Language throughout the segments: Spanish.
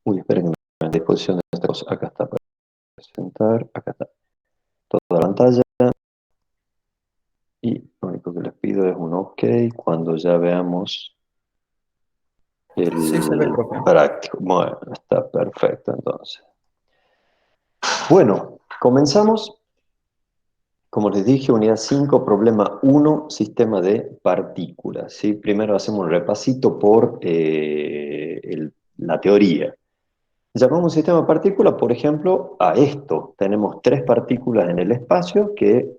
Uy, esperen que me ponga a disposición de esta cosa. Acá está para presentar. Acá está toda la pantalla. Y lo único que les pido es un OK cuando ya veamos Sí, se ve, el profe. práctico. Bueno, está perfecto entonces. Bueno, comenzamos. Como les dije, unidad 5, problema uno, sistema de partículas. ¿Sí? Primero hacemos un repasito por la teoría. Llamamos un sistema de partículas, por ejemplo, a esto. Tenemos tres partículas en el espacio que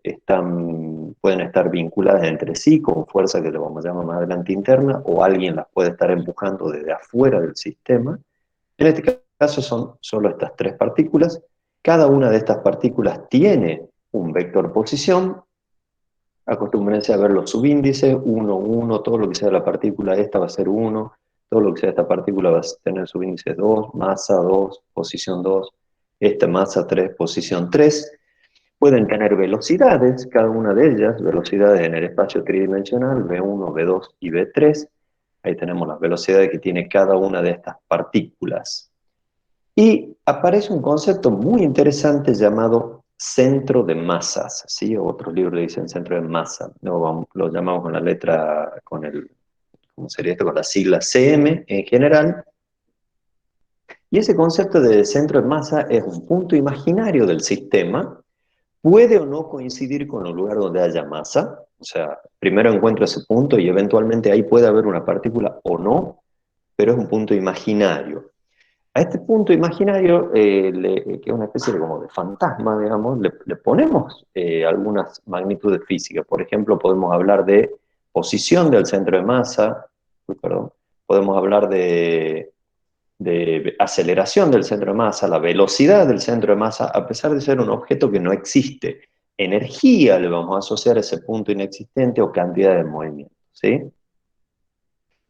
pueden estar vinculadas entre sí con fuerza que le vamos a llamar más adelante interna, o alguien las puede estar empujando desde afuera del sistema. En este caso son solo estas tres partículas. Cada una de estas partículas tiene un vector posición. Acostúmbrense a ver los subíndices, 1, 1, todo lo que sea la partícula esta va a ser 1, todo lo que sea esta partícula va a tener subíndice 2, masa 2, posición 2, esta masa 3, posición 3. Pueden tener velocidades, cada una de ellas, velocidades en el espacio tridimensional, V1, V2 y V3. Ahí tenemos las velocidades que tiene cada una de estas partículas. Y aparece un concepto muy interesante llamado centro de masas, ¿sí? Otros libros le dicen centro de masa, lo llamamos con la letra, ¿cómo sería esto? Con la sigla CM en general. Y ese concepto de centro de masa es un punto imaginario del sistema, puede o no coincidir con el lugar donde haya masa, o sea, primero encuentro ese punto y eventualmente ahí puede haber una partícula o no, pero es un punto imaginario. A este punto imaginario, que es una especie de, como de fantasma, digamos, le ponemos algunas magnitudes físicas. Por ejemplo, podemos hablar de posición del centro de masa, uy, perdón, podemos hablar de aceleración del centro de masa, la velocidad del centro de masa, a pesar de ser un objeto que no existe. Energía le vamos a asociar a ese punto inexistente o cantidad de movimiento, ¿sí?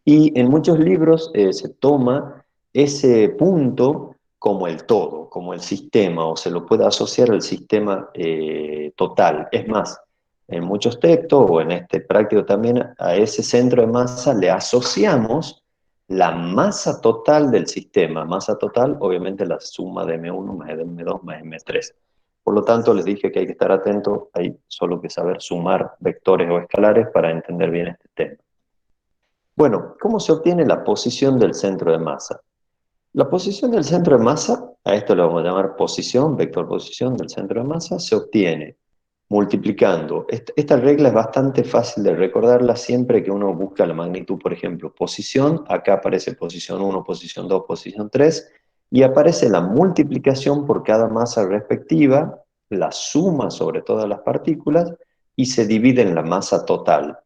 Y en muchos libros se toma ese punto como el todo, como el sistema, o se lo puede asociar al sistema total. Es más, en muchos textos, o en este práctico también, a ese centro de masa le asociamos la masa total del sistema. Masa total, obviamente, la suma de M1 más M2 más M3. Por lo tanto, les dije que hay que estar atento, hay solo que saber sumar vectores o escalares para entender bien este tema. Bueno, ¿cómo se obtiene la posición del centro de masa? La posición del centro de masa, a esto le vamos a llamar posición, vector posición del centro de masa, se obtiene multiplicando. Esta regla es bastante fácil de recordarla siempre que uno busca la magnitud, por ejemplo, posición, acá aparece posición 1, posición 2, posición 3, y aparece la multiplicación por cada masa respectiva, la suma sobre todas las partículas, y se divide en la masa total.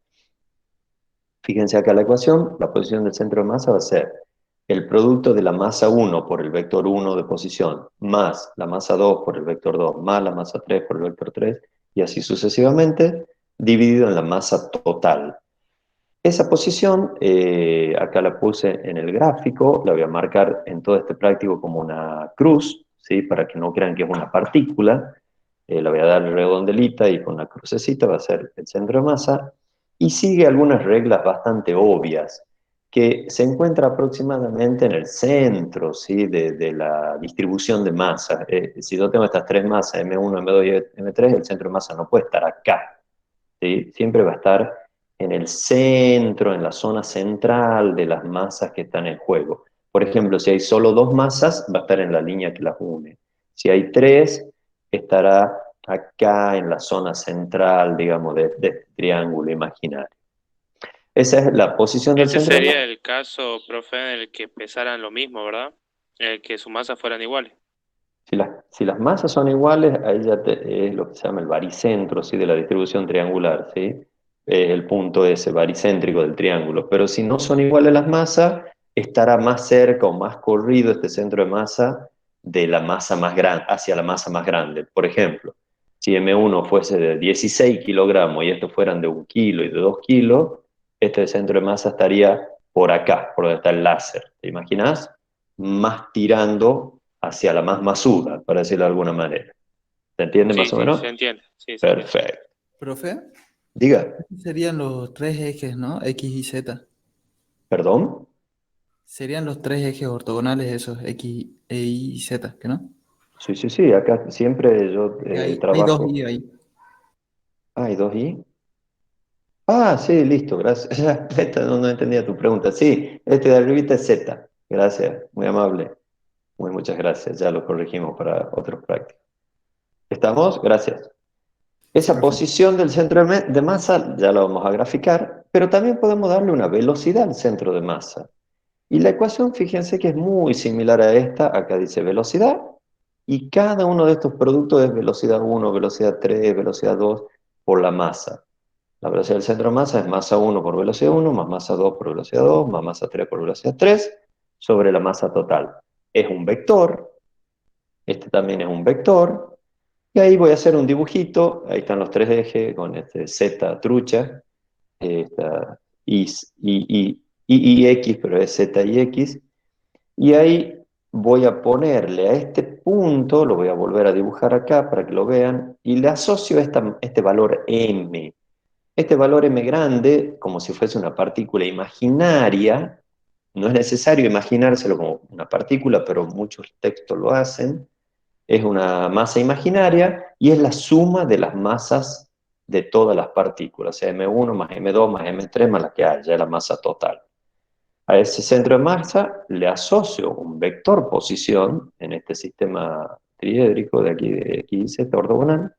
Fíjense acá la ecuación, la posición del centro de masa va a ser el producto de la masa 1 por el vector 1 de posición, más la masa 2 por el vector 2, más la masa 3 por el vector 3, y así sucesivamente, dividido en la masa total. Esa posición, acá la puse en el gráfico, la voy a marcar en todo este práctico como una cruz, ¿sí? Para que no crean que es una partícula. La voy a dar redondelita y con una crucecita va a ser el centro de masa, y sigue algunas reglas bastante obvias, que se encuentra aproximadamente en el centro, ¿sí? de la distribución de masa. Si yo tengo estas tres masas, M1, M2 y M3, el centro de masa no puede estar acá, ¿sí? Siempre va a estar en el centro, en la zona central de las masas que están en juego. Por ejemplo, si hay solo dos masas, va a estar en la línea que las une. Si hay tres, estará acá en la zona central, digamos, de este triángulo imaginario. Esa es la posición del Ese centro de sería masa. el caso, profe, en el que pesaran lo mismo, ¿verdad? En el que sus masas fueran iguales. Si las masas son iguales, ahí ya es lo que se llama el baricentro, ¿sí? De la distribución triangular, ¿sí? El punto ese baricéntrico del triángulo. Pero si no son iguales las masas, estará más cerca o más corrido este centro de masa de la masa más grande, hacia la masa más grande. Por ejemplo, si M1 fuese de 16 kilogramos y estos fueran de 1 kilo y de 2 kilos, este centro de masa estaría por acá, por donde está el láser. ¿Te imaginas? Más tirando hacia la más masuda, para decirlo de alguna manera. ¿Se entiende Sí, más o sí, menos? se entiende. Sí, se entiende. Perfecto. Profe, Diga, serían los tres ejes, ¿no? X y Z. ¿perdón? Serían los tres ejes ortogonales esos, X, E, Y, Z, ¿que no? Sí, sí, sí, acá siempre yo Que hay dos trabajo. Y ahí. Ah, ¿hay dos I? Ah, sí, listo, gracias. Ya, no entendía tu pregunta. Sí, este de arribita es Z. Gracias, muy amable. Muchas gracias. Ya lo corregimos para otros prácticos. ¿Estamos? Gracias. Sí, Esa perfecto. posición del centro de masa ya la vamos a graficar, pero también podemos darle una velocidad al centro de masa. Y la ecuación, fíjense que es muy similar a esta. Acá dice velocidad, y cada uno de estos productos es velocidad 1, velocidad 3, velocidad 2 por la masa. La velocidad del centro de masa es masa 1 por velocidad 1, más masa 2 por velocidad 2, más masa 3 por velocidad 3, sobre la masa total. Es un vector, este también es un vector, y ahí voy a hacer un dibujito. Ahí están los tres ejes con este Z trucha, esta y X, pero es Z y X. Y ahí voy a ponerle a este punto, lo voy a volver a dibujar acá para que lo vean, y le asocio este valor M. Este valor M grande, como si fuese una partícula imaginaria. No es necesario imaginárselo como una partícula, pero muchos textos lo hacen. Es una masa imaginaria y es la suma de las masas de todas las partículas, o sea, M1 más M2 más M3 más la que haya, la masa total. A ese centro de masa le asocio un vector posición en este sistema triédrico de aquí, de X, Z ortogonal,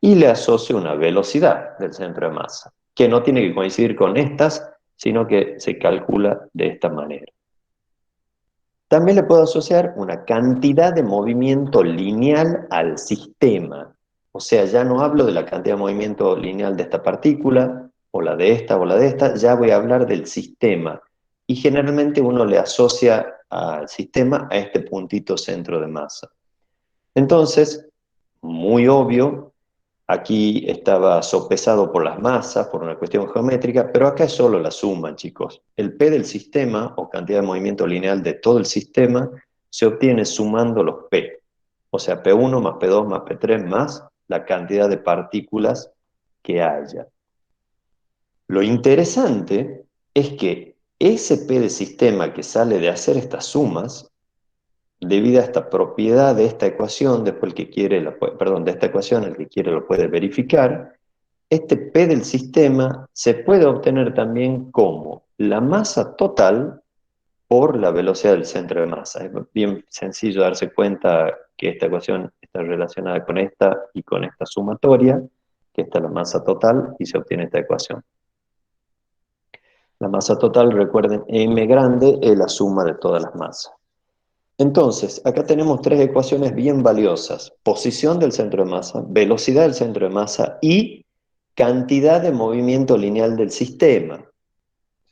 y le asocio una velocidad del centro de masa, que no tiene que coincidir con estas, sino que se calcula de esta manera. También le puedo asociar una cantidad de movimiento lineal al sistema. O sea, ya no hablo de la cantidad de movimiento lineal de esta partícula, o la de esta, o la de esta, ya voy a hablar del sistema. Y generalmente uno le asocia al sistema a este puntito centro de masa. Entonces, muy obvio, aquí estaba sopesado por las masas, por una cuestión geométrica, pero acá es solo la suma, chicos. El P del sistema, o cantidad de movimiento lineal de todo el sistema, se obtiene sumando los P. O sea, P1 más P2 más P3 más la cantidad de partículas que haya. Lo interesante es que ese P de sistema que sale de hacer estas sumas, debido a esta propiedad de esta ecuación, después el que quiere, perdón, de esta ecuación, el que quiere lo puede verificar. Este P del sistema se puede obtener también como la masa total por la velocidad del centro de masa. Es bien sencillo darse cuenta que esta ecuación está relacionada con esta y con esta sumatoria, que esta es la masa total, y se obtiene esta ecuación. La masa total, recuerden, M grande es la suma de todas las masas. Entonces, acá tenemos tres ecuaciones bien valiosas: posición del centro de masa, velocidad del centro de masa y cantidad de movimiento lineal del sistema,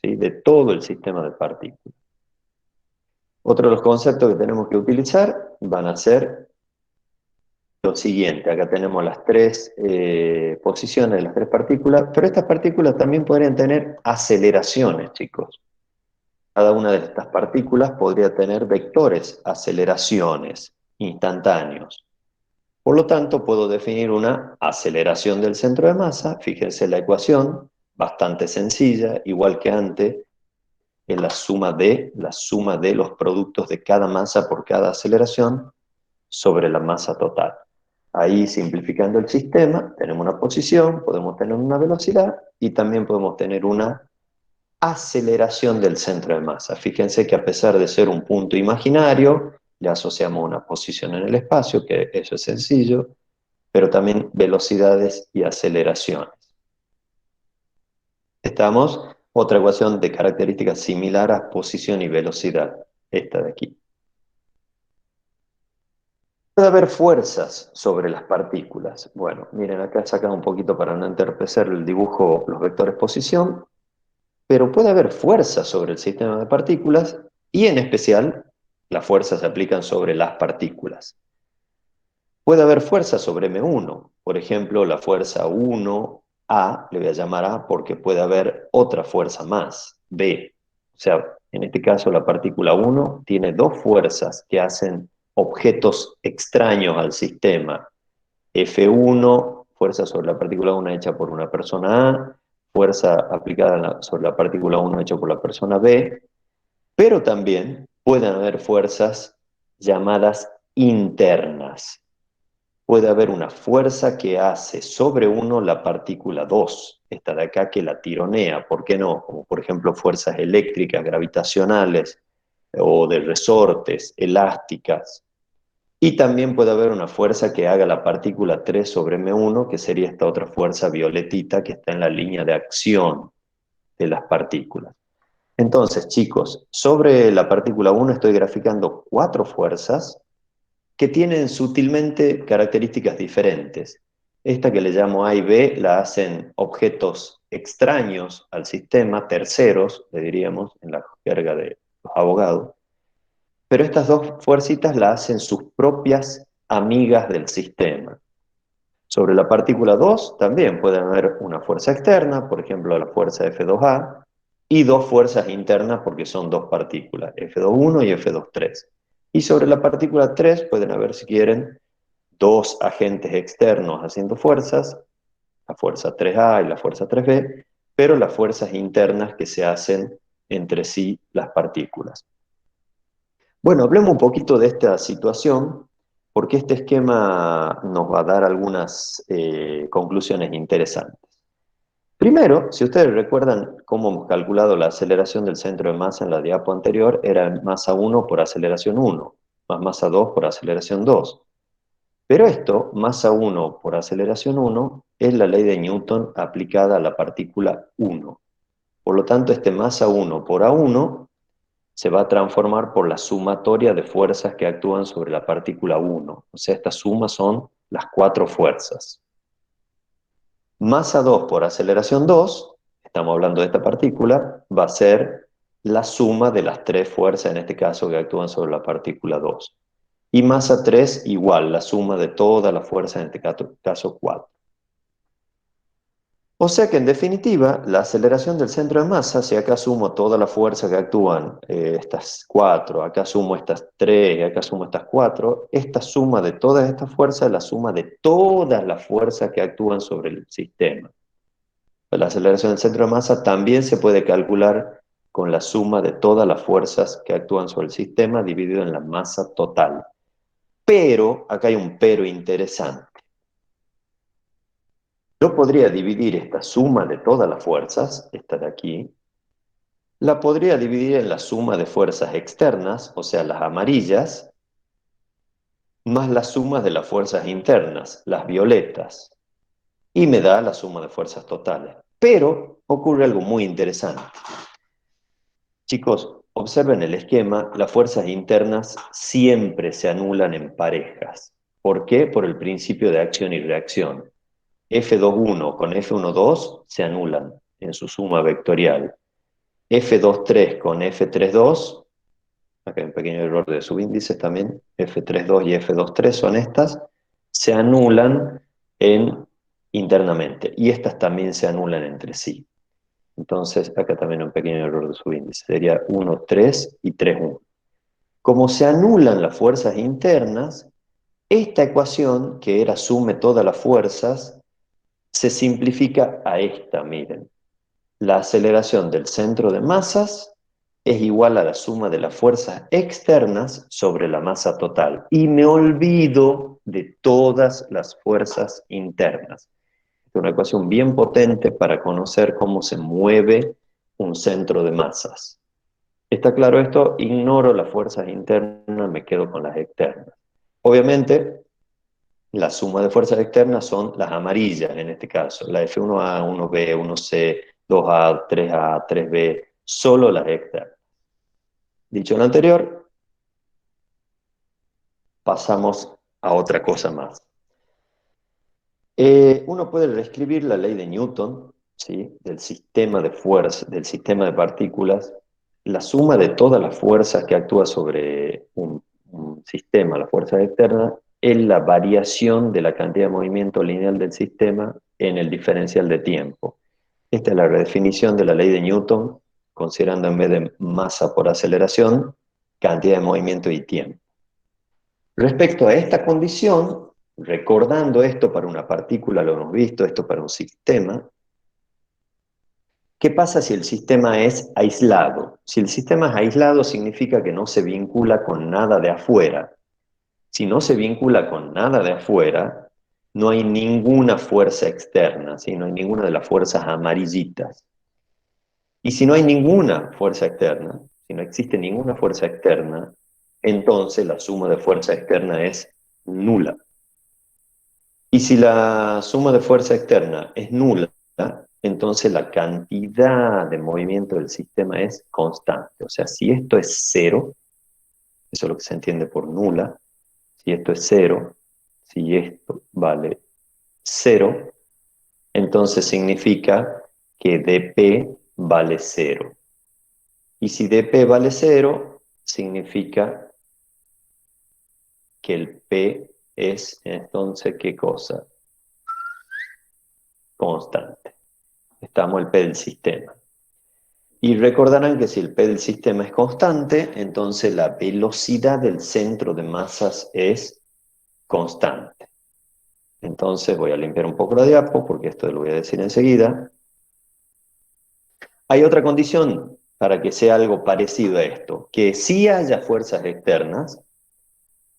¿sí? De todo el sistema de partículas. Otro de los conceptos que tenemos que utilizar van a ser lo siguiente. Acá tenemos las tres posiciones de las tres partículas, pero estas partículas también podrían tener aceleraciones, chicos. Cada una de estas partículas podría tener vectores, aceleraciones, instantáneos. Por lo tanto, puedo definir una aceleración del centro de masa. Fíjense la ecuación, bastante sencilla, igual que antes, es la suma de los productos de cada masa por cada aceleración sobre la masa total. Ahí, simplificando el sistema, tenemos una posición, podemos tener una velocidad y también podemos tener una aceleración del centro de masa. Fíjense que a pesar de ser un punto imaginario, le asociamos una posición en el espacio, que eso es sencillo, pero también velocidades y aceleraciones. Estamos, otra ecuación de características similar a posición y velocidad, esta de aquí. Puede haber fuerzas sobre las partículas. Bueno, miren, acá he sacado un poquito para no entorpecer el dibujo, los vectores posición, pero puede haber fuerzas sobre el sistema de partículas y en especial las fuerzas se aplican sobre las partículas. Puede haber fuerza sobre M1, por ejemplo, la fuerza 1A, le voy a llamar A porque puede haber otra fuerza más, B. O sea, en este caso la partícula 1 tiene dos fuerzas que hacen objetos extraños al sistema. F1, fuerza sobre la partícula 1 hecha por una persona A, fuerza aplicada sobre la partícula 1 hecha por la persona B. Pero también pueden haber fuerzas llamadas internas. Puede haber una fuerza que hace sobre uno la partícula 2, esta de acá que la tironea, ¿por qué no? Como por ejemplo fuerzas eléctricas, gravitacionales o de resortes, elásticas. Y también puede haber una fuerza que haga la partícula 3 sobre M1, que sería esta otra fuerza violetita que está en la línea de acción de las partículas. Entonces, chicos, sobre la partícula 1 estoy graficando 4 fuerzas que tienen sutilmente características diferentes. Esta que le llamo A y B la hacen objetos extraños al sistema, terceros, le diríamos, en la jerga de los abogados. Pero estas dos fuercitas la hacen sus propias amigas del sistema. Sobre la partícula 2 también puede haber una fuerza externa, por ejemplo la fuerza F2A, y dos fuerzas internas porque son dos partículas, F2.1 y F2.3. Y sobre la partícula 3 pueden haber, si quieren, dos agentes externos haciendo fuerzas, la fuerza 3A y la fuerza 3B, pero las fuerzas internas que se hacen entre sí las partículas. Bueno, hablemos un poquito de esta situación, porque este esquema nos va a dar algunas conclusiones interesantes. Primero, si ustedes recuerdan cómo hemos calculado la aceleración del centro de masa en la diapo anterior, era masa 1 por aceleración 1, más masa 2 por aceleración 2. Pero esto, masa 1 por aceleración 1, es la ley de Newton aplicada a la partícula 1. Por lo tanto, este masa 1 por A1 se va a transformar por la sumatoria de fuerzas que actúan sobre la partícula 1. O sea, estas sumas son las 4 fuerzas. Masa 2 por aceleración 2, estamos hablando de esta partícula, va a ser la suma de las 3 fuerzas, en este caso, que actúan sobre la partícula 2. Y masa 3 igual, la suma de todas las fuerzas, en este caso 4. O sea que en definitiva, la aceleración del centro de masa, si acá sumo toda la fuerza que actúan estas 4, acá sumo estas 3, acá sumo estas 4, esta suma de todas estas fuerzas es la suma de todas las fuerzas que actúan sobre el sistema. La aceleración del centro de masa también se puede calcular con la suma de todas las fuerzas que actúan sobre el sistema dividido en la masa total. Pero, acá hay un pero interesante. Yo podría dividir esta suma de todas las fuerzas, esta de aquí, la podría dividir en la suma de fuerzas externas, o sea, las amarillas, más la suma de las fuerzas internas, las violetas, y me da la suma de fuerzas totales. Pero ocurre algo muy interesante. Chicos, observen el esquema, las fuerzas internas siempre se anulan en parejas. ¿Por qué? Por el principio de acción y reacción. F2.1 con F1.2 se anulan en su suma vectorial. F2.3 con F3.2, acá hay un pequeño error de subíndices también, F3.2 y F2.3 son estas, se anulan internamente, y estas también se anulan entre sí. Entonces, acá también un pequeño error de subíndice, sería 1.3 y 3.1. Como se anulan las fuerzas internas, esta ecuación, que era sume todas las fuerzas, se simplifica a esta, miren. La aceleración del centro de masas es igual a la suma de las fuerzas externas sobre la masa total. Y me olvido de todas las fuerzas internas. Es una ecuación bien potente para conocer cómo se mueve un centro de masas. ¿Está claro esto? Ignoro las fuerzas internas, me quedo con las externas. Obviamente, la suma de fuerzas externas son las amarillas en este caso, la F1A, 1B, 1C, 2A, 3A, 3B, solo las externas. Dicho lo anterior, pasamos a otra cosa más. Uno puede reescribir la ley de Newton, ¿sí? Del sistema de fuerzas, del sistema de partículas, la suma de todas las fuerzas que actúa sobre un sistema, las fuerzas externas, es la variación de la cantidad de movimiento lineal del sistema en el diferencial de tiempo. Esta es la redefinición de la ley de Newton, considerando en vez de masa por aceleración, cantidad de movimiento y tiempo. Respecto a esta condición, recordando esto para una partícula, lo hemos visto, esto para un sistema, ¿Qué pasa si el sistema es aislado? Si el sistema es aislado significa que no se vincula con nada de afuera. Si no se vincula con nada de afuera, no hay ninguna fuerza externa, ¿sí? No hay ninguna de las fuerzas amarillitas. Y si no hay ninguna fuerza externa, si no existe ninguna fuerza externa, entonces la suma de fuerza externa es nula. Y si la suma de fuerza externa es nula, entonces la cantidad de movimiento del sistema es constante. O sea, si esto es cero, eso es lo que se entiende por nula, si esto es cero, si esto vale cero, entonces significa que dp vale cero. Y si dp vale cero, significa que el p es entonces, ¿qué cosa? Constante. Estamos el p del sistema. Y recordarán que si el p del sistema es constante, entonces la velocidad del centro de masas es constante. Entonces voy a limpiar un poco la diapo, porque esto lo voy a decir enseguida. Hay otra condición para que sea algo parecido a esto, que sí haya fuerzas externas,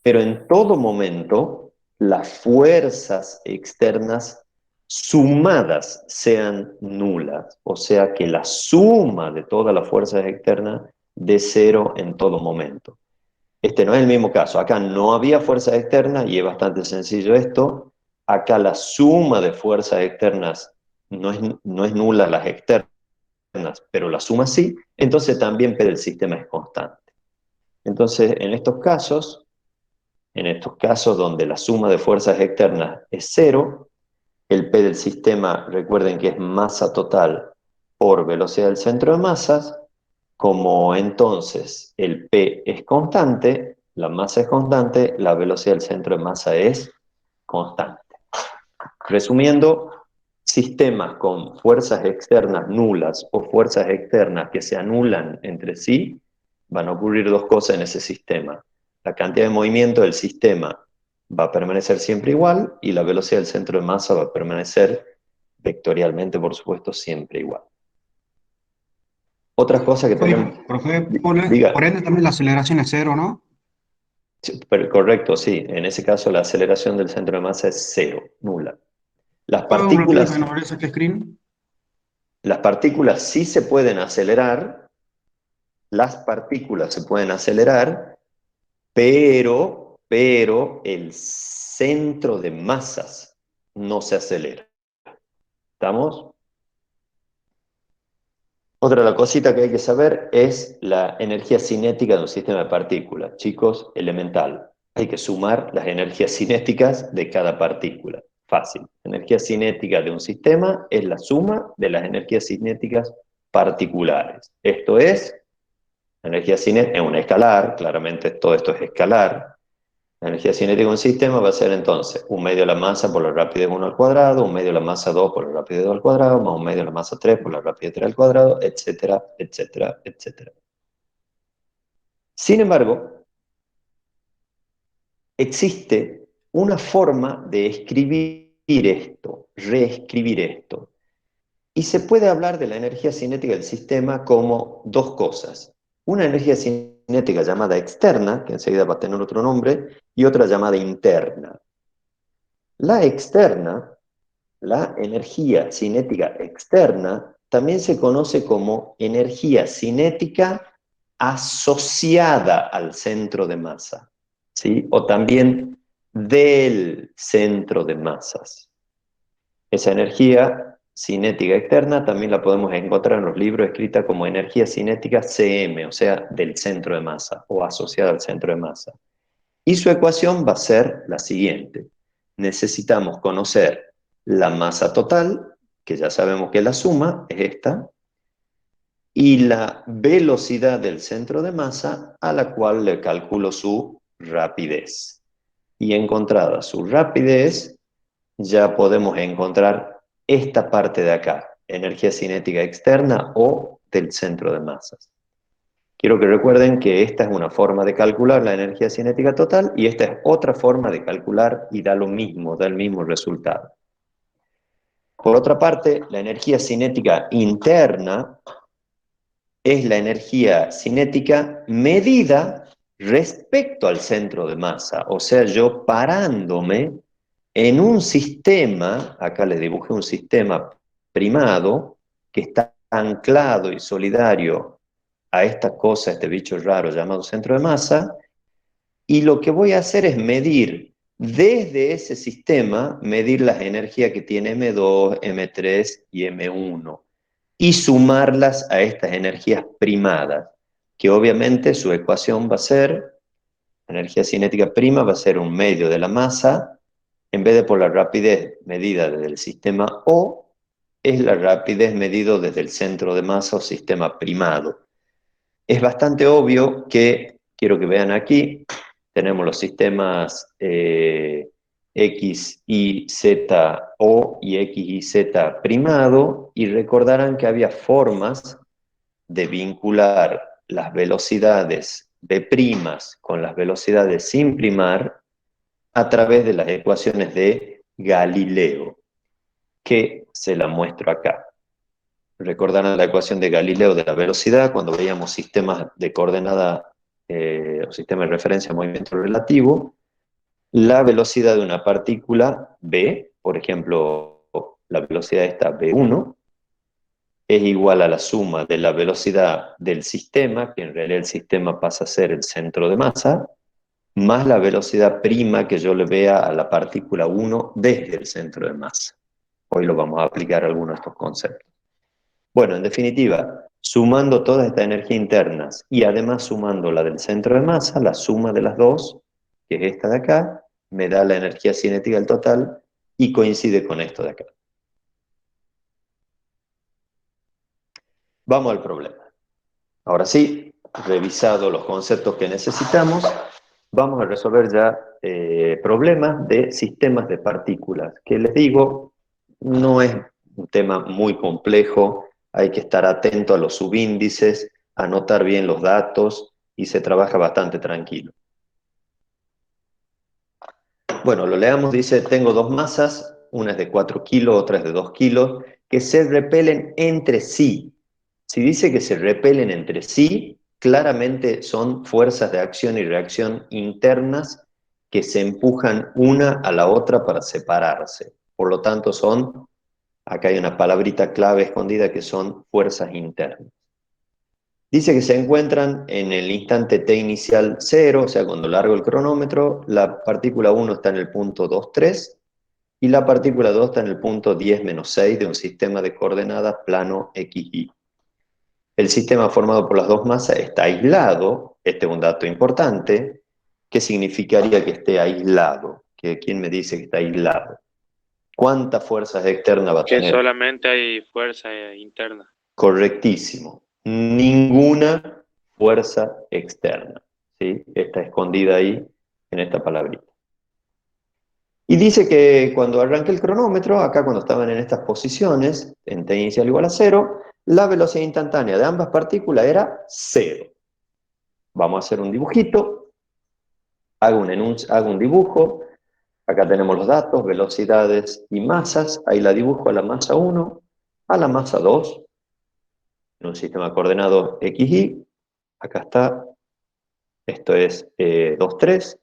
pero en todo momento las fuerzas externas sumadas sean nulas, o sea que la suma de todas las fuerzas externas dé cero en todo momento. Este no es el mismo caso, acá no había fuerzas externas y es bastante sencillo esto. Acá la suma de fuerzas externas no es nula las externas, pero la suma sí, entonces también P del sistema es constante. Entonces, en estos casos donde la suma de fuerzas externas es cero, el P del sistema, recuerden que es masa total por velocidad del centro de masas, como entonces el P es constante, la masa es constante, la velocidad del centro de masa es constante. Resumiendo, sistemas con fuerzas externas nulas o fuerzas externas que se anulan entre sí, van a ocurrir dos cosas en ese sistema. La cantidad de movimiento del sistema va a permanecer siempre igual y la velocidad del centro de masa va a permanecer vectorialmente, por supuesto, siempre igual. Otra cosa que tenemos... Profe, Diga, por ende también la aceleración es cero, ¿no? pero correcto, sí. En ese caso la aceleración del centro de masa es cero, nula. Las ¿Puedo un ratito que partículas, no abrir ese screen? las partículas sí se pueden acelerar, las partículas se pueden acelerar, pero el centro de masas no se acelera. ¿Estamos? Otra de las cositas que hay que saber es la energía cinética de un sistema de partículas. Chicos, elemental. Hay que sumar las energías cinéticas de cada partícula. Fácil. La energía cinética de un sistema es la suma de las energías cinéticas particulares. Esto es, la energía cinética es un escalar, claramente todo esto es escalar. La energía cinética de un sistema va a ser entonces 1/2 de la masa por la rapidez 1 al cuadrado, 1/2 de la masa 2 por la rapidez 2 al cuadrado, más 1/2 de la masa 3 por la rapidez 3 al cuadrado, etcétera, etcétera, etcétera. Sin embargo, existe una forma de escribir esto, reescribir esto. Y se puede hablar de la energía cinética del sistema como dos cosas. Una energía cinética llamada externa, que enseguida va a tener otro nombre, y otra llamada interna. La externa, la energía cinética externa, también se conoce como energía cinética asociada al centro de masa, ¿sí? O también del centro de masas. Esa energía cinética externa también la podemos encontrar en los libros escrita como energía cinética CM, o sea, del centro de masa o asociada al centro de masa. Y su ecuación va a ser la siguiente. Necesitamos conocer la masa total, que ya sabemos que la suma es esta, y la velocidad del centro de masa a la cual le calculo su rapidez. Y encontrada su rapidez, ya podemos encontrar esta parte de acá, energía cinética externa o del centro de masas. Quiero que recuerden que esta es una forma de calcular la energía cinética total y esta es otra forma de calcular y da lo mismo, da el mismo resultado. Por otra parte, la energía cinética interna es la energía cinética medida respecto al centro de masa. O sea, yo parándome en un sistema, acá les dibujé un sistema primado, que está anclado y solidario a esta cosa, este bicho raro llamado centro de masa, y lo que voy a hacer es medir desde ese sistema, medir las energías que tiene M2, M3 y M1 y sumarlas a estas energías primadas, que obviamente su ecuación va a ser, energía cinética prima va a ser un medio de la masa, en vez de por la rapidez medida desde el sistema O, es la rapidez medida desde el centro de masa o sistema primado. Es bastante obvio que, quiero que vean aquí, tenemos los sistemas X, Y, Z, O y X, Y, Z primado, y recordarán que había formas de vincular las velocidades B' con las velocidades sin primar a través de las ecuaciones de Galileo, que se la muestro acá. Recordarán la ecuación de Galileo de la velocidad cuando veíamos sistemas de coordenada o sistemas de referencia a movimiento relativo. La velocidad de una partícula B, por ejemplo, la velocidad esta B1, es igual a la suma de la velocidad del sistema, que en realidad el sistema pasa a ser el centro de masa, más la velocidad prima que yo le vea a la partícula 1 desde el centro de masa. Hoy lo vamos a aplicar a algunos de estos conceptos. Bueno, en definitiva, sumando todas estas energías internas y además sumando la del centro de masa, la suma de las dos, que es esta de acá, me da la energía cinética del total y coincide con esto de acá. Vamos al problema. Ahora sí, revisado los conceptos que necesitamos, vamos a resolver ya problemas de sistemas de partículas, que les digo, no es un tema muy complejo, hay que estar atento a los subíndices, anotar bien los datos y se trabaja bastante tranquilo. Bueno, lo leamos, dice, tengo dos masas, una es de 4 kilos, otra es de 2 kilos, que se repelen entre sí. Si dice que se repelen entre sí, claramente son fuerzas de acción y reacción internas que se empujan una a la otra para separarse. Por lo tanto, son, acá hay una palabrita clave escondida, que son fuerzas internas. Dice que se encuentran en el instante t inicial 0, o sea, cuando largo el cronómetro, la partícula 1 está en el punto 2,3 y la partícula 2 está en el punto 10-6 de un sistema de coordenadas plano XY. El sistema formado por las dos masas está aislado, este es un dato importante. ¿Qué significaría que esté aislado? ¿Quién me dice que está aislado? ¿Cuántas fuerzas externas va a Que tener? solamente hay fuerza interna. Correctísimo. Ninguna fuerza externa, ¿sí? Está escondida ahí en esta palabrita. Y dice que cuando arranque el cronómetro, acá cuando estaban en estas posiciones, en t inicial igual a 0, la velocidad instantánea de ambas partículas era 0. Vamos a hacer un dibujito, hago un dibujo, acá tenemos los datos, velocidades y masas, ahí la dibujo a la masa 1, a la masa 2, en un sistema coordenado XY, acá está, esto es 2,3,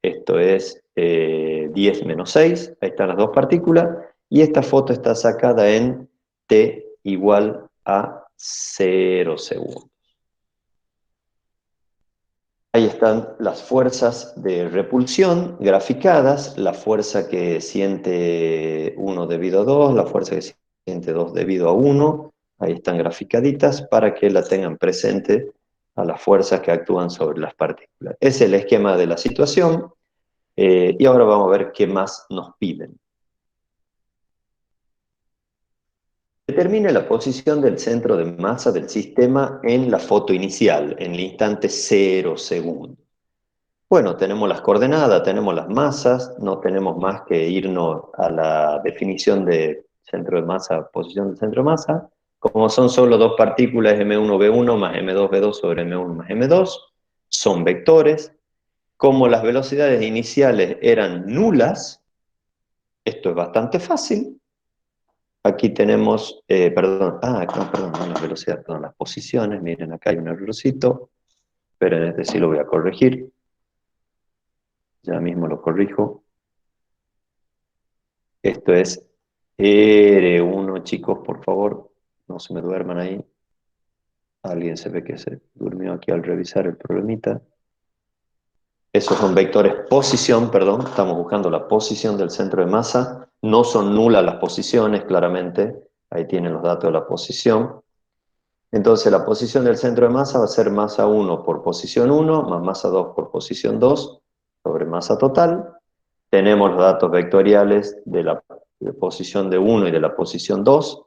esto es 10-6, ahí están las dos partículas, y esta foto está sacada en t igual a 0 segundos. Ahí están las fuerzas de repulsión graficadas, la fuerza que siente 1 debido a 2, la fuerza que siente 2 debido a 1, ahí están graficaditas para que la tengan presente a las fuerzas que actúan sobre las partículas. Ese es el esquema de la situación, y ahora vamos a ver qué más nos piden. Determine la posición del centro de masa del sistema en la foto inicial, en el instante 0 segundos. Bueno, tenemos las coordenadas, tenemos las masas, no tenemos más que irnos a la definición de centro de masa, posición del centro de masa. Como son solo dos partículas, M1V1 más M2V2 sobre M1 más M2, son vectores. Como las velocidades iniciales eran nulas, esto es bastante fácil. Aquí tenemos, perdón, no, perdón, no la velocidad, perdón, las posiciones. Miren, acá hay un errorcito, pero en este sí lo voy a corregir. Ya mismo lo corrijo. Esto es R1, chicos, por favor, no se me duerman ahí. Alguien se ve que se durmió aquí al revisar el problemita. Esos son vectores posición, perdón, estamos buscando la posición del centro de masa. No son nulas las posiciones, claramente. Ahí tienen los datos de la posición. Entonces la posición del centro de masa va a ser masa 1 por posición 1 más masa 2 por posición 2 sobre masa total. Tenemos los datos vectoriales de la posición de 1 y de la posición 2.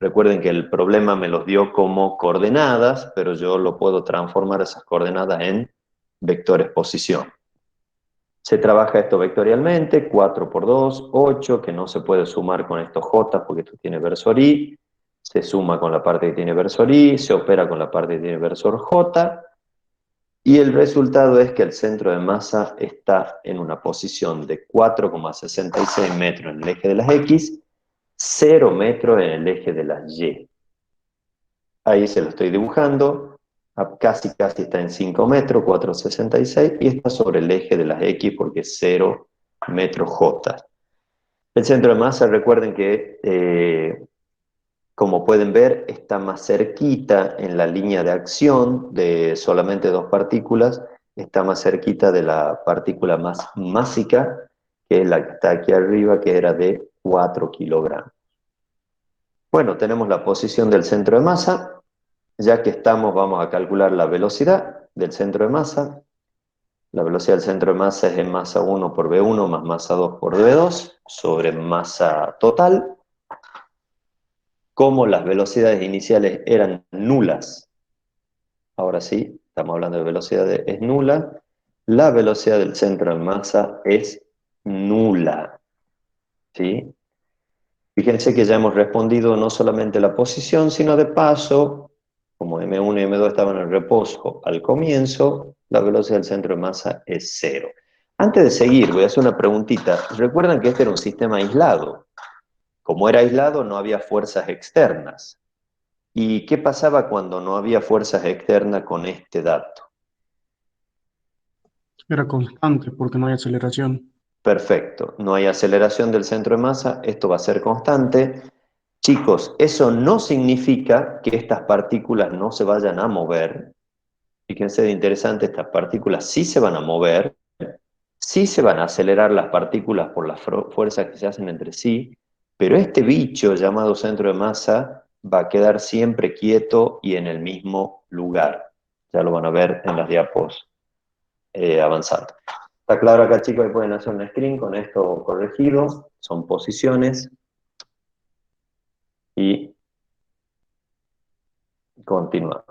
Recuerden que el problema me los dio como coordenadas, pero yo lo puedo transformar esas coordenadas en vectores posición. Se trabaja esto vectorialmente, 4 por 2, 8, que no se puede sumar con estos j porque esto tiene versor i, se suma con la parte que tiene versor i, se opera con la parte que tiene versor j, y el resultado es que el centro de masa está en una posición de 4,66 metros en el eje de las x, 0 metros en el eje de las y. Ahí se lo estoy dibujando, casi está en 5 metros, 4,66, y está sobre el eje de las X porque es 0 metros J. El centro de masa, recuerden que, como pueden ver, está más cerquita en la línea de acción de solamente dos partículas, está más cerquita de la partícula más másica, que es la que está aquí arriba, que era de 4 kilogramos. Bueno, tenemos la posición del centro de masa. Ya que estamos, vamos a calcular la velocidad del centro de masa. La velocidad del centro de masa es en masa 1 por V1 más masa 2 por V2 sobre masa total. Como las velocidades iniciales eran nulas, ahora sí, estamos hablando de velocidad es nula, la velocidad del centro de masa es nula. ¿Sí? Fíjense que ya hemos respondido no solamente la posición, sino de paso, como M1 y M2 estaban en reposo al comienzo, la velocidad del centro de masa es 0. Antes de seguir, voy a hacer una preguntita. Recuerdan que este era un sistema aislado. Como era aislado, no había fuerzas externas. ¿Y qué pasaba cuando no había fuerzas externas con este dato? Era constante porque no hay aceleración. Perfecto, no hay aceleración del centro de masa, esto va a ser constante. Chicos, eso no significa que estas partículas no se vayan a mover. Fíjense de interesante, estas partículas sí se van a mover, sí se van a acelerar las partículas por las fuerzas que se hacen entre sí, pero este bicho llamado centro de masa va a quedar siempre quieto y en el mismo lugar. Ya lo van a ver en las diapos avanzando. Está claro acá, chicos, que pueden hacer un screen con esto corregido, son posiciones y continuamos.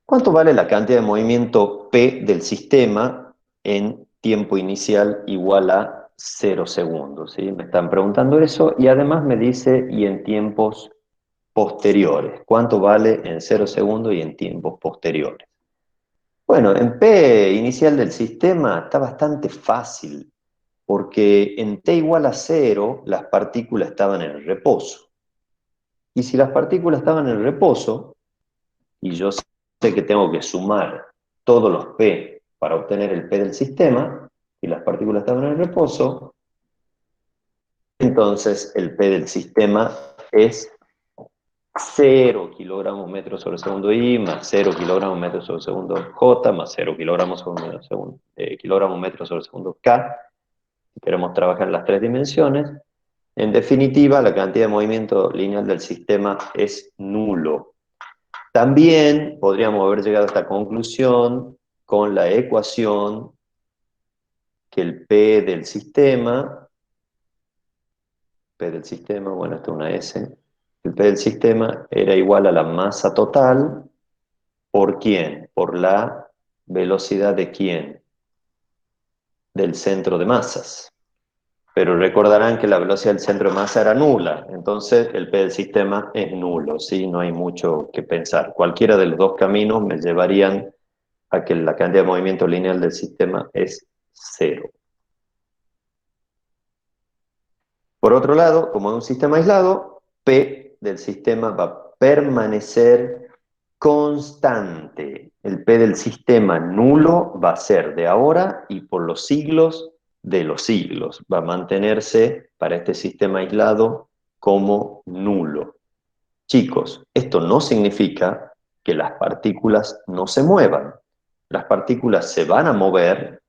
¿Cuánto vale la cantidad de movimiento P del sistema en tiempo inicial igual a 0 segundos? ¿Sí? Me están preguntando eso y además me dice y en tiempos posteriores. ¿Cuánto vale en 0 segundos y en tiempos posteriores? Bueno, en P inicial del sistema está bastante fácil, porque en T igual a 0 las partículas estaban en reposo. Y si las partículas estaban en reposo, y yo sé que tengo que sumar todos los P para obtener el P del sistema, y las partículas estaban en reposo, entonces el P del sistema es 0 kilogramos metros sobre segundo I más 0 kilogramos metros sobre segundo J más 0 kilogramos kilogramos metros sobre segundo K. Si queremos trabajar en las tres dimensiones, en definitiva, la cantidad de movimiento lineal del sistema es nulo. También podríamos haber llegado a esta conclusión con la ecuación que el P del sistema, bueno, esto es una S, el P del sistema era igual a la masa total, ¿por quién? Por la velocidad de quién? Del centro de masas. Pero recordarán que la velocidad del centro de masa era nula, entonces el P del sistema es nulo, ¿sí? No hay mucho que pensar. Cualquiera de los dos caminos me llevarían a que la cantidad de movimiento lineal del sistema es 0. Por otro lado, como es un sistema aislado, P del sistema va a permanecer constante. El P del sistema nulo va a ser de ahora y por los siglos de los siglos. Va a mantenerse para este sistema aislado como nulo. Chicos, esto no significa que las partículas no se muevan. Las partículas se van a mover,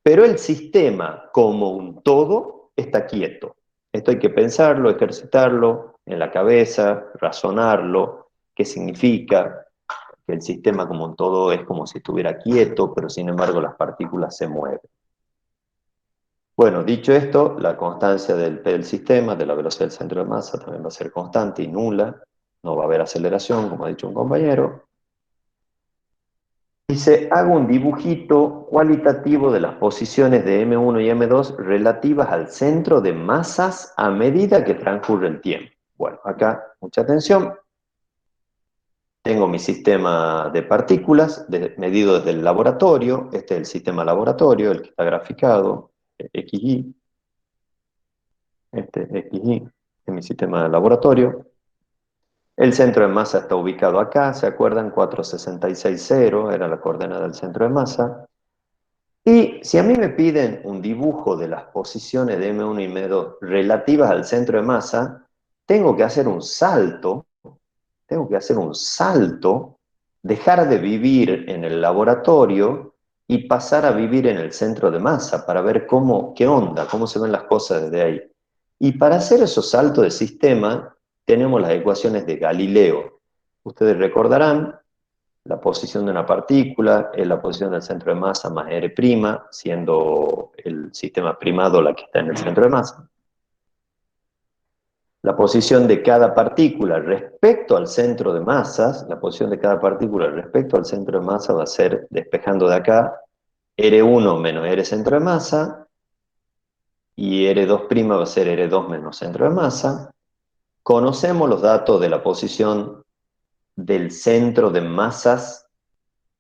pero el sistema como un todo está quieto. Esto hay que pensarlo, ejercitarlo en la cabeza, razonarlo, qué significa que el sistema como un todo es como si estuviera quieto, pero sin embargo las partículas se mueven. Bueno, dicho esto, la constancia del P del sistema, de la velocidad del centro de masa, también va a ser constante y nula. No va a haber aceleración, como ha dicho un compañero. Dice, hago un dibujito cualitativo de las posiciones de M1 y M2 relativas al centro de masas a medida que transcurre el tiempo. Bueno, acá, mucha atención. Tengo mi sistema de partículas medido desde el laboratorio. Este es el sistema laboratorio, el que está graficado, XY. Este XY es mi sistema de laboratorio. El centro de masa está ubicado acá, ¿se acuerdan? 4,660 era la coordenada del centro de masa. Y si a mí me piden un dibujo de las posiciones de M1 y M2 relativas al centro de masa, tengo que hacer un salto, dejar de vivir en el laboratorio y pasar a vivir en el centro de masa para ver qué onda, cómo se ven las cosas desde ahí. Y para hacer esos saltos de sistema, tenemos las ecuaciones de Galileo. Ustedes recordarán, la posición de una partícula es la posición del centro de masa más R', siendo el sistema primado la que está en el centro de masa. La posición de cada partícula respecto al centro de masas, la posición de cada partícula respecto al centro de masa va a ser, despejando de acá, R1 menos R centro de masa, y R2' va a ser R2 menos centro de masa. Conocemos los datos de la posición del centro de masas,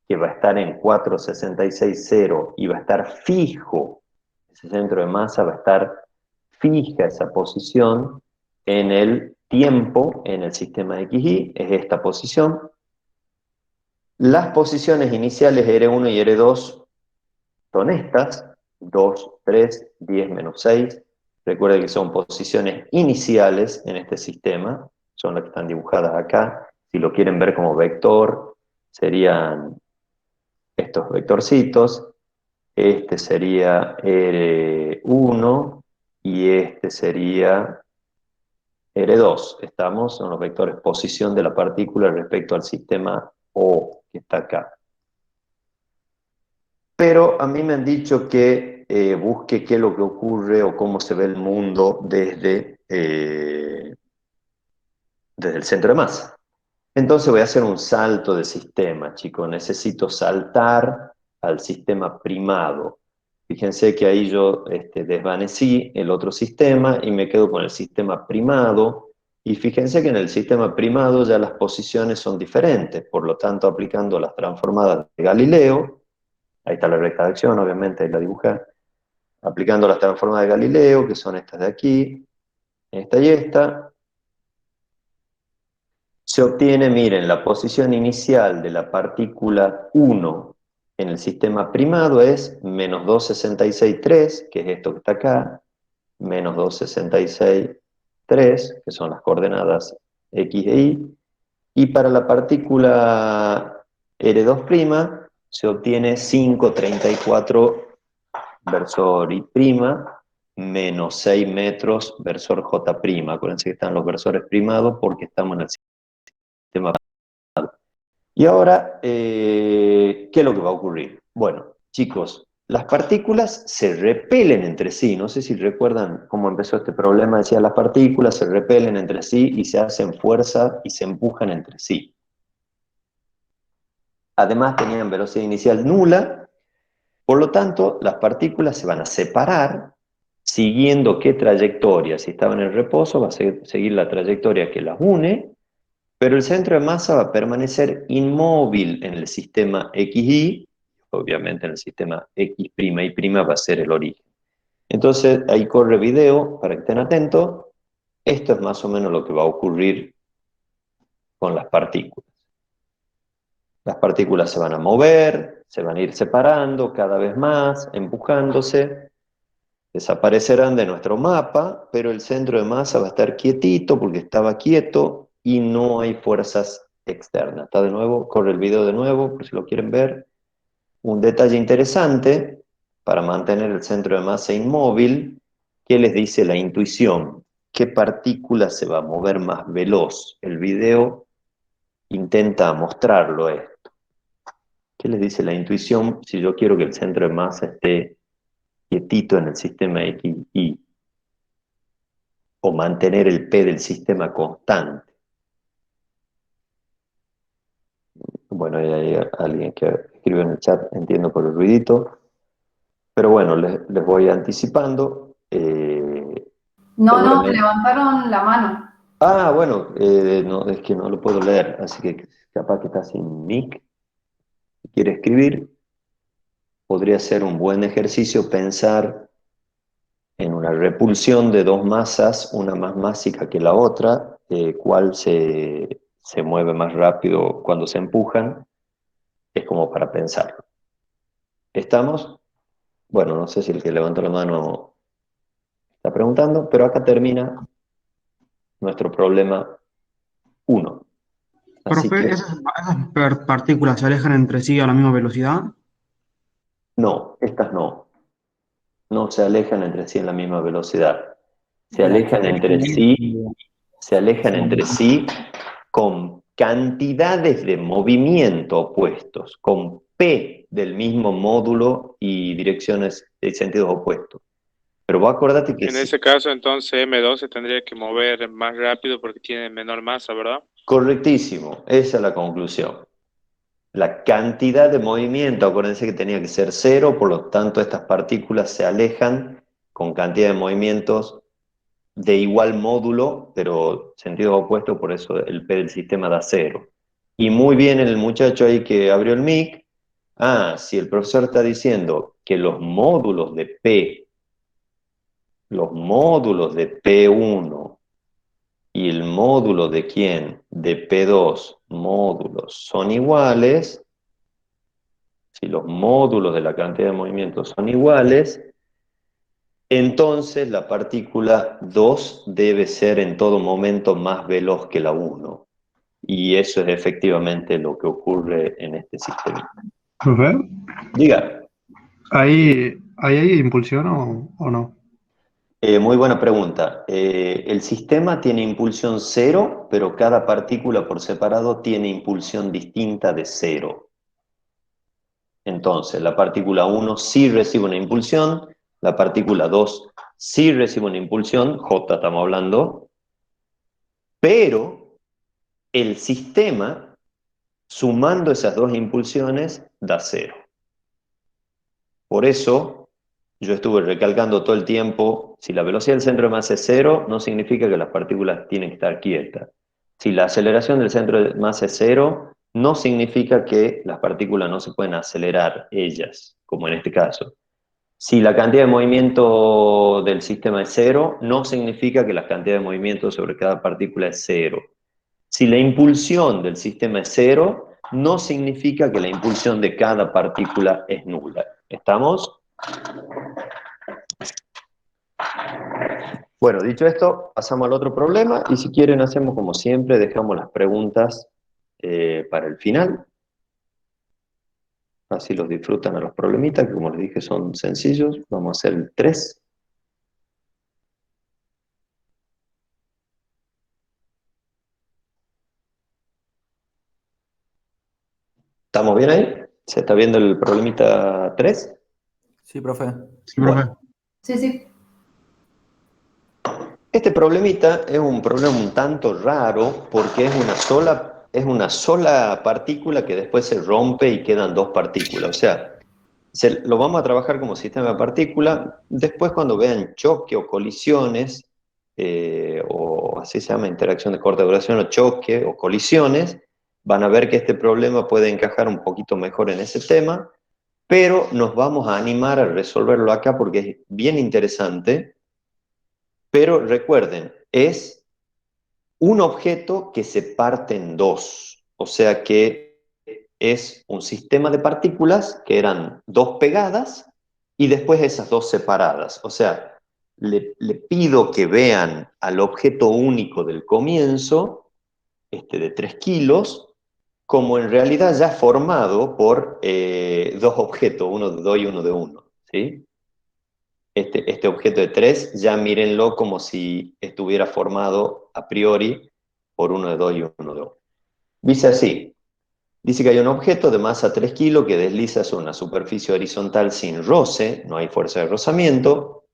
que va a estar en 4,660 y va a estar fijo. Ese centro de masa va a estar fija esa posición en el tiempo, en el sistema XY, es esta posición. Las posiciones iniciales R1 y R2 son estas, 2, 3, 10 menos 6. Recuerden que son posiciones iniciales en este sistema, son las que están dibujadas acá. Si lo quieren ver como vector, serían estos vectorcitos. Este sería R1 y este sería R2. ¿Estamos? Son los vectores posición de la partícula respecto al sistema O que está acá. Pero a mí me han dicho que busque qué es lo que ocurre o cómo se ve el mundo desde el centro de masa. Entonces voy a hacer un salto de sistema, chicos. Necesito saltar al sistema primado. Fíjense que ahí yo desvanecí el otro sistema y me quedo con el sistema primado. Y fíjense que en el sistema primado ya las posiciones son diferentes. Por lo tanto, aplicando las transformadas de Galileo, ahí está la recta de acción, obviamente, ahí la dibujé. Aplicando las transformadas de Galileo, que son estas de aquí, esta y esta, se obtiene, miren, la posición inicial de la partícula 1 en el sistema primado es menos 2,663, que es esto que está acá, menos 2,663, que son las coordenadas X e y para la partícula R2' se obtiene 5,34 versor I', menos 6 metros versor J'. Acuérdense que están los versores primados porque estamos en el sistema. Y ahora, ¿qué es lo que va a ocurrir? Bueno, chicos, las partículas se repelen entre sí. No sé si recuerdan cómo empezó este problema. Decía, las partículas se repelen entre sí y se hacen fuerza y se empujan entre sí. Además, tenían velocidad inicial nula. Por lo tanto, las partículas se van a separar siguiendo qué trayectoria. Si estaban en reposo, va a seguir la trayectoria que las une, pero el centro de masa va a permanecer inmóvil en el sistema XY, obviamente en el sistema X' y' va a ser el origen. Entonces ahí corre video para que estén atentos. Esto es más o menos lo que va a ocurrir con las partículas. Las partículas se van a mover, se van a ir separando cada vez más, empujándose, desaparecerán de nuestro mapa, pero el centro de masa va a estar quietito porque estaba quieto y no hay fuerzas externas. Está de nuevo, corre el video de nuevo, por si lo quieren ver. Un detalle interesante para mantener el centro de masa inmóvil, ¿qué les dice la intuición? ¿Qué partícula se va a mover más veloz? El video intenta mostrarlo esto. ¿Qué les dice la intuición si yo quiero que el centro de masa esté quietito en el sistema X, Y, o mantener el P del sistema constante? Bueno, hay alguien que escribe en el chat, entiendo por el ruidito, pero bueno, les voy anticipando. No, Seguramente. levantaron la mano. Ah, bueno, no, es que no lo puedo leer, así que capaz que está sin mic. Si quiere escribir, podría ser un buen ejercicio pensar en una repulsión de dos masas, una más másica que la otra, cuál se mueve más rápido cuando se empujan, es como para pensarlo. ¿Estamos? Bueno, no sé si el que levantó la mano está preguntando, pero acá termina nuestro problema 1. Así Profe, que ¿esas partículas se alejan entre sí a la misma velocidad? no, estas no se alejan entre sí en la misma velocidad. Se La que alejan entre sí, se alejan se entre sí con cantidades de movimiento opuestos, con P del mismo módulo y direcciones de sentidos opuestos. Pero vos acordate que En ese caso, entonces M2 se tendría que mover más rápido porque tiene menor masa, ¿verdad? correctísimo, esa es la conclusión. La cantidad de movimiento, acuérdense que tenía que ser cero, por lo tanto estas partículas se alejan con cantidad de movimientos de igual módulo, pero sentidos opuestos, por eso el P del sistema da cero. Y muy bien el muchacho ahí que abrió el mic. Ah, si el profesor está diciendo que los módulos de P1 y el módulo de quién, de P2 módulos son iguales, si los módulos de la cantidad de movimientos son iguales, entonces la partícula 2 debe ser en todo momento más veloz que la 1. Y eso es efectivamente lo que ocurre en este sistema. Profe, Diga. ¿ahí hay impulsión o no? Muy buena pregunta. El sistema tiene impulsión cero, pero cada partícula por separado tiene impulsión distinta de cero. Entonces, la partícula 1 sí recibe una impulsión, la partícula 2 sí recibe una impulsión, J estamos hablando, pero el sistema, sumando esas dos impulsiones, da cero. Por eso, yo estuve recalcando todo el tiempo, si la velocidad del centro de masa es cero, no significa que las partículas tienen que estar quietas. Si la aceleración del centro de masa es cero, no significa que las partículas no se pueden acelerar ellas, como en este caso. Si la cantidad de movimiento del sistema es cero, no significa que la cantidad de movimiento sobre cada partícula es cero. Si la impulsión del sistema es cero, no significa que la impulsión de cada partícula es nula. ¿Estamos? Bueno, dicho esto, pasamos al otro problema y si quieren hacemos como siempre, dejamos las preguntas para el final. Así los disfrutan a los problemitas, que como les dije son sencillos. Vamos a hacer el 3. ¿Estamos bien ahí? ¿Se está viendo el problemita 3? Sí, profe. Sí, profe. Bueno. Sí. Este problemita es un problema un tanto raro porque es una sola partícula que después se rompe y quedan dos partículas. O sea, lo vamos a trabajar como sistema de partículas. Después cuando vean choque o colisiones, o así se llama interacción de corta duración o choque o colisiones, van a ver que este problema puede encajar un poquito mejor en ese tema. pero nos vamos a animar a resolverlo acá porque es bien interesante. Pero recuerden, es un objeto que se parte en dos, o sea que es un sistema de partículas que eran dos pegadas y después esas dos separadas. O sea, le pido que vean al objeto único del comienzo, de 3 kilos, como en realidad ya formado por dos objetos, uno de 2 y uno de 1, ¿sí? Este objeto de 3, ya mírenlo como si estuviera formado a priori por uno de 2 y uno de 1. Dice así, dice que hay un objeto de masa 3 kilos que desliza sobre una superficie horizontal sin roce, no hay fuerza de rozamiento,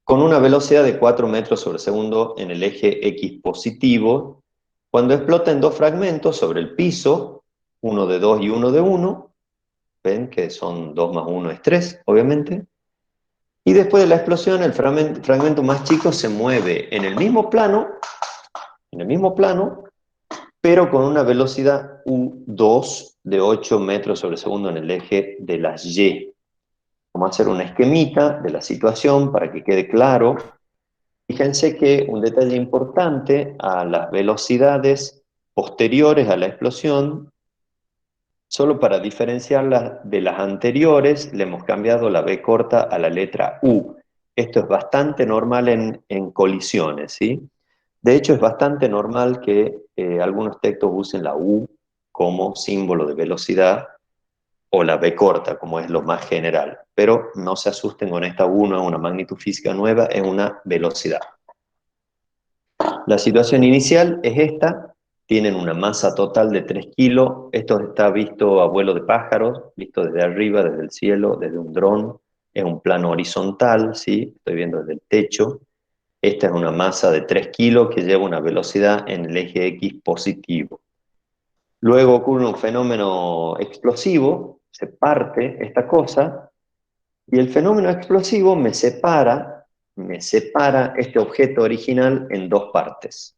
con una velocidad de 4 metros sobre segundo en el eje X positivo, cuando explota en dos fragmentos sobre el piso, uno de 2 y uno de 1, ven que son 2 más 1 es 3, obviamente. Y después de la explosión, el fragmento más chico se mueve en el mismo plano, pero con una velocidad U2 de 8 metros sobre segundo en el eje de las Y. Vamos a hacer una esquemita de la situación para que quede claro. Fíjense que un detalle importante, a las velocidades posteriores a la explosión, solo para diferenciarlas de las anteriores, le hemos cambiado la B corta a la letra U. Esto es bastante normal en colisiones, ¿sí? De hecho, es bastante normal que algunos textos usen la U como símbolo de velocidad o la B corta, como es lo más general. Pero no se asusten con esta U, no es una magnitud física nueva, es una velocidad. La situación inicial es esta, tienen una masa total de 3 kilos, esto está visto a vuelo de pájaros, visto desde arriba, desde el cielo, desde un dron, es un plano horizontal, ¿sí? Estoy viendo desde el techo. Esta es una masa de 3 kilos que lleva una velocidad en el eje X positivo. Luego ocurre un fenómeno explosivo, se parte esta cosa, y el fenómeno explosivo me separa este objeto original en dos partes.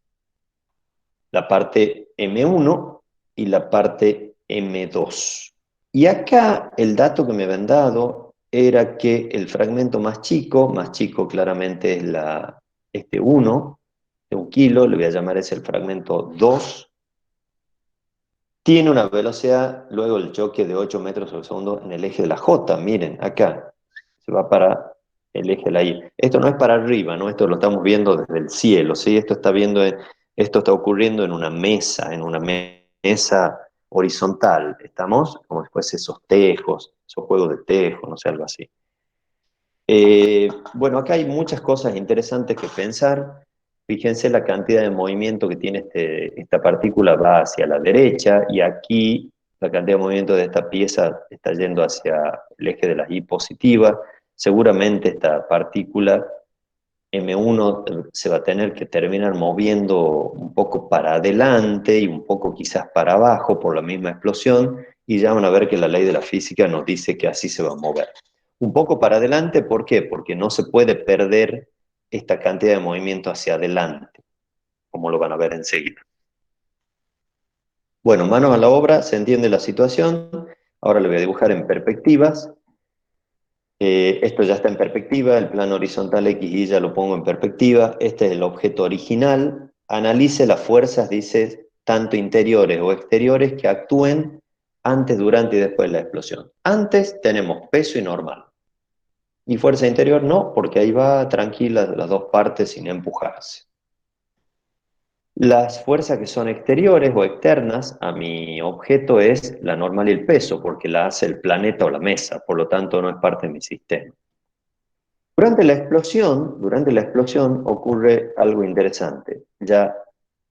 La parte M1 y la parte M2. Y acá el dato que me habían dado era que el fragmento más chico claramente es este 1, de 1 kilo, le voy a llamar ese el fragmento 2, tiene una velocidad, luego el choque de 8 metros sobre segundo en el eje de la J, miren, acá, se va para el eje de la Y. Esto no es para arriba, ¿no? Esto lo estamos viendo desde el cielo, ¿sí? Esto está ocurriendo en una mesa horizontal, ¿estamos? Como si fuese esos tejos, esos juegos de tejos, no sé, algo así. Bueno, acá hay muchas cosas interesantes que pensar. Fíjense la cantidad de movimiento que tiene esta partícula, va hacia la derecha, y aquí la cantidad de movimiento de esta pieza está yendo hacia el eje de la Y positiva. Seguramente esta partícula M1 se va a tener que terminar moviendo un poco para adelante y un poco quizás para abajo por la misma explosión, y ya van a ver que la ley de la física nos dice que así se va a mover. Un poco para adelante, ¿por qué? Porque no se puede perder esta cantidad de movimiento hacia adelante, como lo van a ver enseguida. Bueno, manos a la obra, se entiende la situación. Ahora le voy a dibujar en perspectivas. Esto ya está en perspectiva, el plano horizontal X y ya lo pongo en perspectiva. Este es el objeto original. Analice las fuerzas, dice, tanto interiores o exteriores que actúen antes, durante y después de la explosión. Antes tenemos peso y normal. Y fuerza interior no, porque ahí va tranquila las dos partes sin empujarse. Las fuerzas que son exteriores o externas a mi objeto es la normal y el peso, porque la hace el planeta o la mesa, por lo tanto no es parte de mi sistema. Durante la explosión ocurre algo interesante. Ya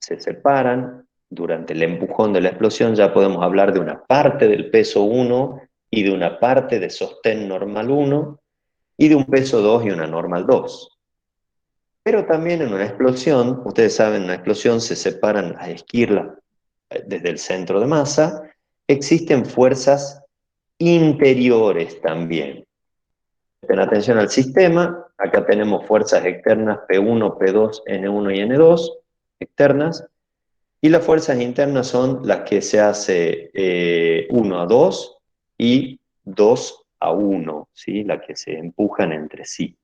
se separan, durante el empujón de la explosión ya podemos hablar de una parte del peso 1 y de una parte de sostén normal 1 y de un peso 2 y una normal 2. Pero también en una explosión, ustedes saben, en una explosión se separan las esquirlas desde el centro de masa, existen fuerzas interiores también. Presten atención al sistema, acá tenemos fuerzas externas P1, P2, N1 y N2, externas, y las fuerzas internas son las que se hace 1 a 2 y 2-1, ¿sí? La que se empujan entre sí.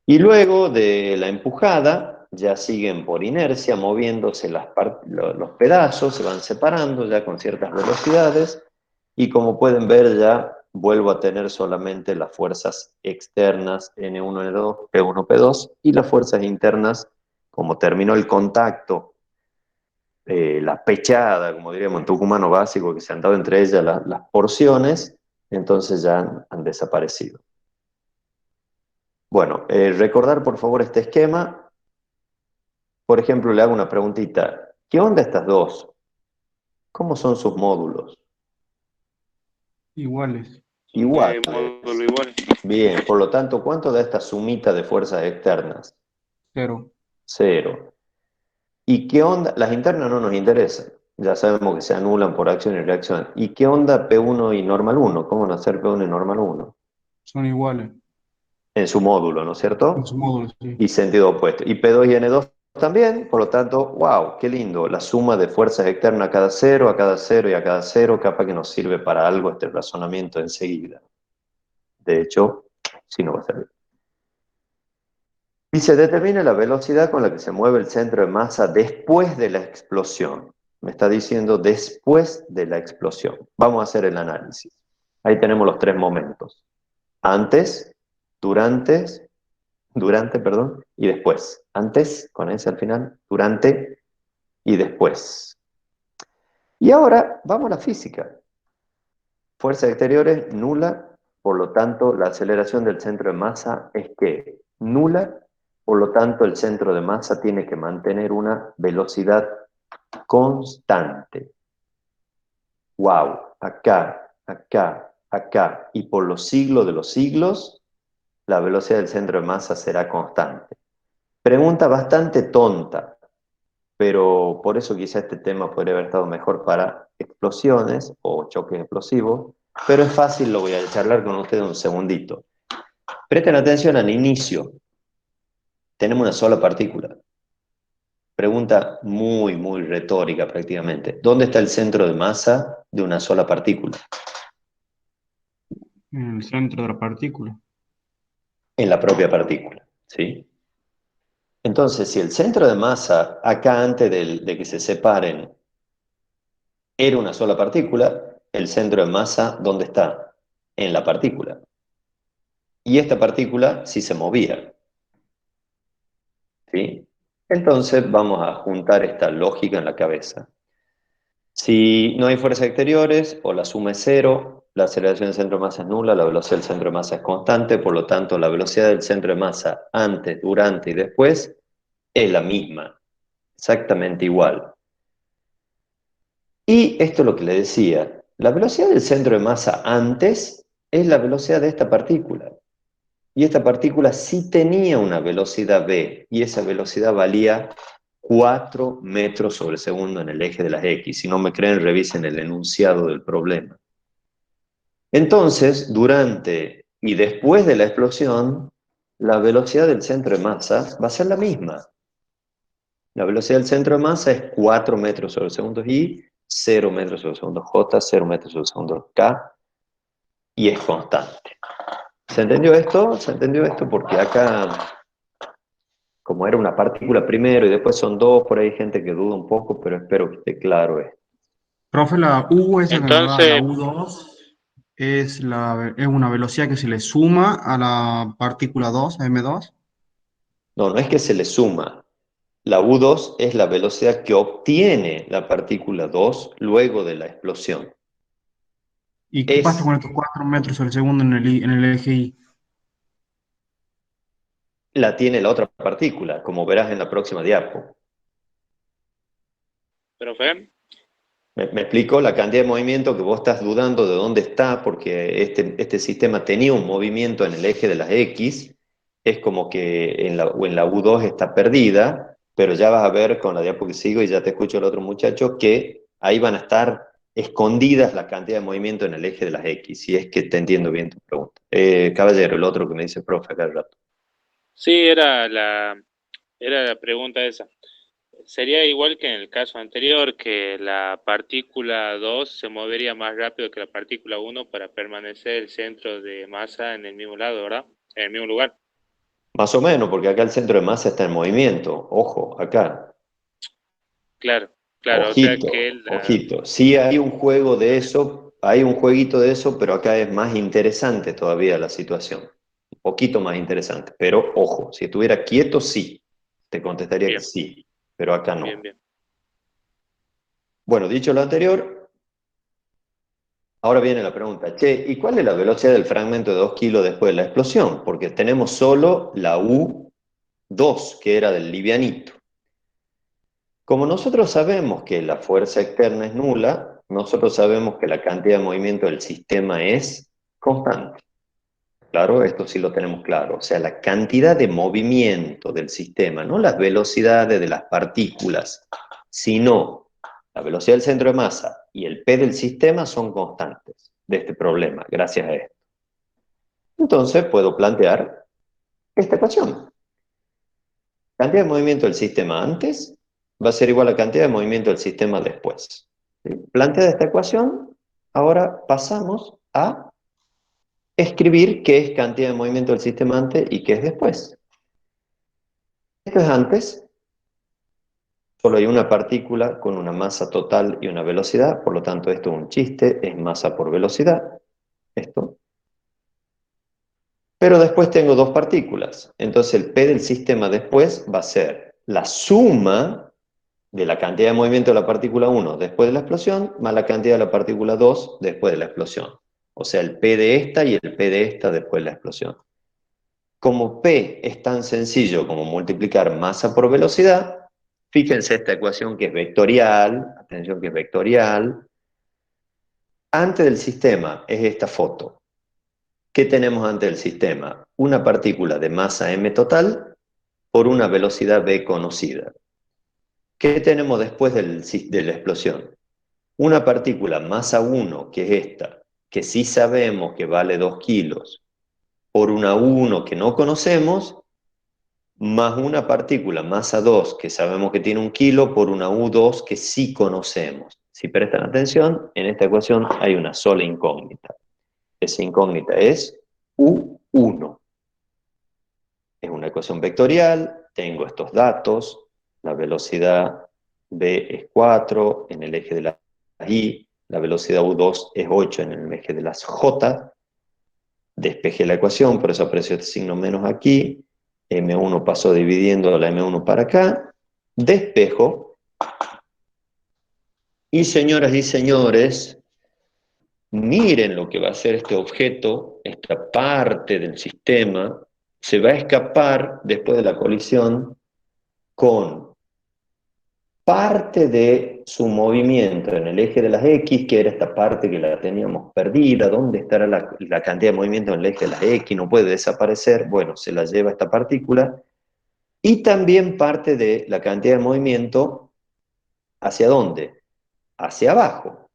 Y luego de la empujada, ya siguen por inercia moviéndose los pedazos, se van separando ya con ciertas velocidades, y como pueden ver ya vuelvo a tener solamente las fuerzas externas N1, N2, P1, P2, y las fuerzas internas, como terminó el contacto, la pechada, como diríamos en tucumano básico, que se han dado entre ellas las porciones, entonces ya han desaparecido. Bueno, recordar por favor este esquema. Por ejemplo, le hago una preguntita. ¿Qué onda estas dos? ¿Cómo son sus módulos? Iguales. Iguales. Módulo igual. Bien, por lo tanto, ¿cuánto da esta sumita de fuerzas externas? 0. 0. ¿Y qué onda? Las internas no nos interesan. Ya sabemos que se anulan por acción y reacción. ¿Y qué onda P1 y normal 1? ¿Cómo van a ser P1 y normal 1? Son iguales. En su módulo, ¿no es En cierto? su módulo, sí. Y sentido opuesto. Y P2 y N2 también, por lo tanto, wow, qué lindo. La suma de fuerzas externas a cada 0 y a cada 0, capaz que nos sirve para algo este razonamiento enseguida. De hecho, sí nos va a servir. Y se determina la velocidad con la que se mueve el centro de masa después de la explosión. Me está diciendo después de la explosión. Vamos a hacer el análisis. Ahí tenemos los tres momentos. Antes, durante, y después. Antes, con ese al final, durante y después. Y ahora vamos a la física. Fuerzas exteriores, nula, por lo tanto la aceleración del centro de masa es que nula, por lo tanto el centro de masa tiene que mantener una velocidad constante. Wow, acá, acá, acá, y por los siglos de los siglos, la velocidad del centro de masa será constante. Pregunta bastante tonta, pero por eso quizá este tema podría haber estado mejor para explosiones o choques explosivos, pero es fácil, lo voy a charlar con ustedes un segundito. Presten atención al inicio. Tenemos una sola partícula. Pregunta muy, muy retórica prácticamente. ¿Dónde está el centro de masa de una sola partícula? En el centro de la partícula. En la propia partícula, ¿sí? Entonces, si el centro de masa, acá antes de que se separen, era una sola partícula, el centro de masa, ¿dónde está? En la partícula. Y esta partícula sí se movía, ¿sí? Entonces vamos a juntar esta lógica en la cabeza. Si no hay fuerzas exteriores o la suma es cero, la aceleración del centro de masa es nula, la velocidad del centro de masa es constante, por lo tanto la velocidad del centro de masa antes, durante y después es la misma, exactamente igual. Y esto es lo que le decía, la velocidad del centro de masa antes es la velocidad de esta partícula. Y esta partícula sí tenía una velocidad v, y esa velocidad valía 4 metros sobre segundo en el eje de las X. Si no me creen, revisen el enunciado del problema. Entonces, durante y después de la explosión, la velocidad del centro de masa va a ser la misma. La velocidad del centro de masa es 4 metros sobre segundo y 0 metros sobre segundo J, 0 metros sobre segundo K, y es constante. ¿Se entendió esto? Se entendió esto porque acá, como era una partícula primero y después son dos, por ahí hay gente que duda un poco, pero espero que esté claro esto. Profe, la U esa que nos da la Entonces, U2 es una velocidad que se le suma a la partícula 2, a M2. No, no es que se le suma. La U2 es la velocidad que obtiene la partícula 2 luego de la explosión. ¿Y qué pasa Es, con estos 4 metros sobre segundo en el eje Y? la tiene la otra partícula, como verás en la próxima diapo. profe, ¿Me explico? La cantidad de movimiento que vos estás dudando de dónde está, porque este sistema tenía un movimiento en el eje de las X, es como que en la U2 está perdida, pero ya vas a ver con la diapo que sigo, y ya te escucho el otro muchacho, que ahí van a estar escondidas la cantidad de movimiento en el eje de las X, si es que te entiendo bien tu pregunta. Caballero, el otro que me dice profe acá al rato. sí, era la pregunta esa. Sería igual que en el caso anterior, que la partícula 2 se movería más rápido que la partícula 1 para permanecer el centro de masa en el mismo lado, ¿verdad? En el mismo lugar. Más o menos, porque acá el centro de masa está en movimiento. Ojo, acá. Claro, claro, o sea Ojito, que ojito. Sí hay un juego de eso, hay un jueguito de eso, pero acá es más interesante todavía la situación. Un poquito más interesante. Pero ojo, si estuviera quieto, sí. Te contestaría que bien, sí, pero acá bien, no. bien. Bueno, dicho lo anterior, ahora viene la pregunta. Che, ¿y cuál es la velocidad del fragmento de 2 kilos después de la explosión? Porque tenemos solo la U2, que era del livianito. Como nosotros sabemos que la fuerza externa es nula, nosotros sabemos que la cantidad de movimiento del sistema es constante. Claro, esto sí lo tenemos claro. O sea, la cantidad de movimiento del sistema, no las velocidades de las partículas, sino la velocidad del centro de masa y el P del sistema son constantes de este problema, gracias a esto. Entonces puedo plantear esta ecuación. Cantidad de movimiento del sistema antes va a ser igual a la cantidad de movimiento del sistema después. ¿Sí? Planteada esta ecuación, ahora pasamos a escribir qué es cantidad de movimiento del sistema antes y qué es después. Esto es antes, solo hay una partícula con una masa total y una velocidad, por lo tanto esto es un chiste, es masa por velocidad, esto. Pero después tengo dos partículas, entonces el P del sistema después va a ser la suma de la cantidad de movimiento de la partícula 1 después de la explosión, más la cantidad de la partícula 2 después de la explosión. O sea, el P de esta y el P de esta después de la explosión. Como P es tan sencillo como multiplicar masa por velocidad, fíjense esta ecuación que es vectorial, atención que es vectorial. Antes del sistema es esta foto. ¿Qué tenemos antes del sistema? Una partícula de masa m total por una velocidad v conocida. ¿Qué tenemos después de la explosión? Una partícula masa 1, que es esta, que sí sabemos que vale 2 kilos, por una 1 que no conocemos, más una partícula masa 2, que sabemos que tiene 1 kilo, por una U2 que sí conocemos. Si prestan atención, en esta ecuación hay una sola incógnita. Esa incógnita es U1. Es una ecuación vectorial, tengo estos datos, la velocidad v es 4 en el eje de la y, la velocidad U2 es 8 en el eje de las J, despejé la ecuación, por eso apareció este signo menos aquí, M1 pasó dividiendo la M1 para acá, despejo, y señoras y señores, miren lo que va a hacer este objeto, esta parte del sistema, se va a escapar después de la colisión con parte de su movimiento en el eje de las X, que era esta parte que la teníamos perdida. ¿Dónde estará la cantidad de movimiento en el eje de las X? No puede desaparecer. Bueno, se la lleva esta partícula. Y también parte de la cantidad de movimiento, ¿hacia dónde? Hacia abajo,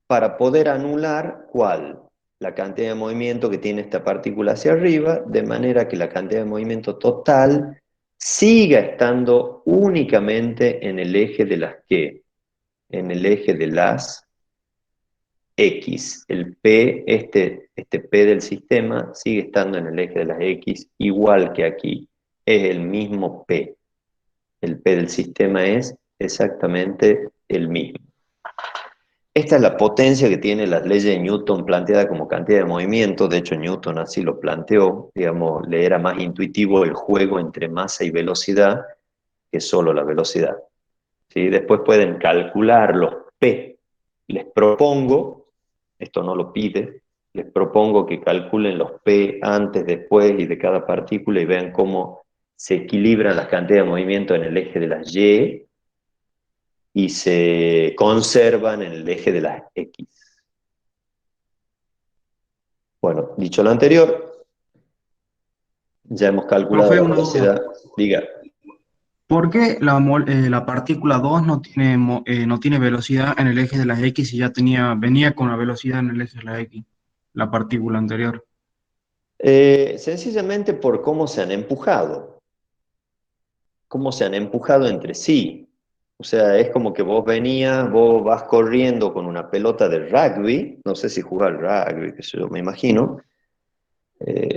para poder anular, ¿cuál? La cantidad de movimiento que tiene esta partícula hacia arriba, de manera que la cantidad de movimiento total siga estando únicamente en el eje de las ¿qué? En el eje de las X. El P, este P del sistema, sigue estando en el eje de las X, igual que aquí. Es el mismo P. El P del sistema es exactamente el mismo. Esta es la potencia que tiene las leyes de Newton planteada como cantidad de movimiento. De hecho, Newton así lo planteó. Digamos, le era más intuitivo el juego entre masa y velocidad que solo la velocidad. ¿Sí? Después pueden calcular los P. Les propongo, esto no lo pide, les propongo que calculen los P antes, después y de cada partícula y vean cómo se equilibran las cantidades de movimiento en el eje de las y se conservan en el eje de las X. Bueno, dicho lo anterior, ya hemos calculado Profe, la una duda. velocidad. Diga. ¿Por qué la partícula 2 no tiene velocidad en el eje de las X y venía con la velocidad en el eje de la X, la partícula anterior? Sencillamente por cómo se han empujado. cómo se han empujado entre sí. O sea, es como que vos vas corriendo con una pelota de rugby, no sé si jugar rugby, qué sé yo, me imagino.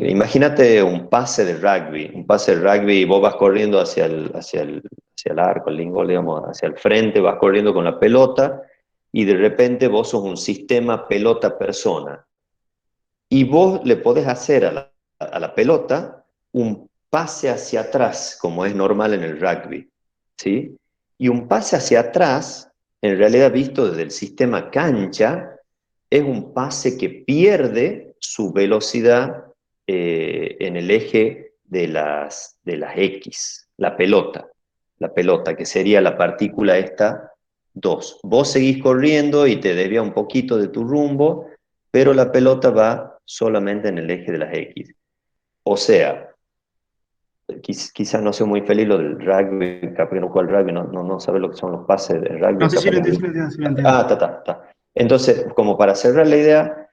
Imagínate un pase de rugby y vos vas corriendo hacia el arco, el lingol, digamos, hacia el frente, vas corriendo con la pelota y de repente vos sos un sistema pelota-persona. Y vos le podés hacer a la pelota un pase hacia atrás, como es normal en el rugby, ¿sí? Y un pase hacia atrás, en realidad visto desde el sistema cancha, es un pase que pierde su velocidad en el eje de las X, la pelota, que sería la partícula esta 2. Vos seguís corriendo y te desvía un poquito de tu rumbo, pero la pelota va solamente en el eje de las X. O sea, quizás no soy muy feliz lo del rugby, capaz que no juega al rugby, no sabe lo que son los pases de rugby, No, sí, sí capaz lo que... entiendo, sí lo entiendo, sí lo entiendo. Ah, está. Entonces, como para cerrar la idea,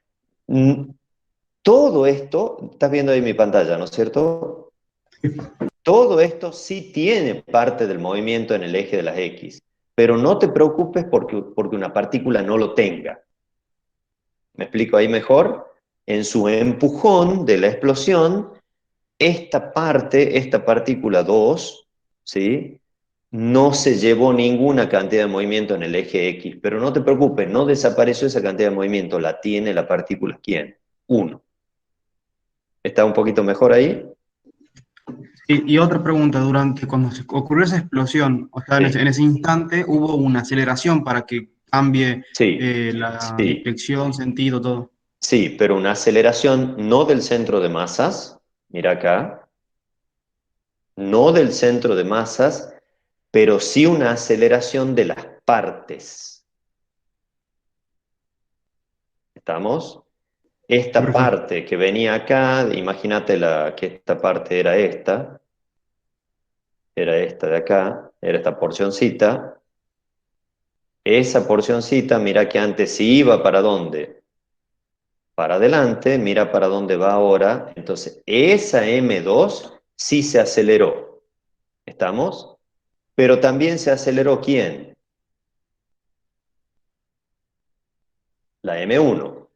mm, todo esto, estás viendo ahí mi pantalla, ¿no es cierto? Todo esto sí tiene parte del movimiento en el eje de las X, pero no te preocupes porque una partícula no lo tenga. ¿Me explico ahí mejor? En su empujón de la explosión, esta partícula 2, ¿sí? No se llevó ninguna cantidad de movimiento en el eje X, pero no te preocupes, no desapareció esa cantidad de movimiento, la tiene la partícula, ¿quién? 1. ¿Está un poquito mejor ahí? Y otra pregunta, cuando ocurrió esa explosión, o sea, Sí, en ese instante hubo una aceleración para que cambie sí, la sí, dirección, sentido, todo. sí, pero una aceleración no del centro de masas, mira acá, no del centro de masas, pero sí una aceleración de las partes. ¿Estamos? Sí, Esta profe. parte que venía acá, imagínate que esta parte era esta de acá, era esta porcioncita. Esa porcioncita, mira que antes sí iba para dónde, para adelante, mira para dónde va ahora. Entonces, esa M2 sí se aceleró. ¿Estamos? Pero también se aceleró ¿quién? La M1.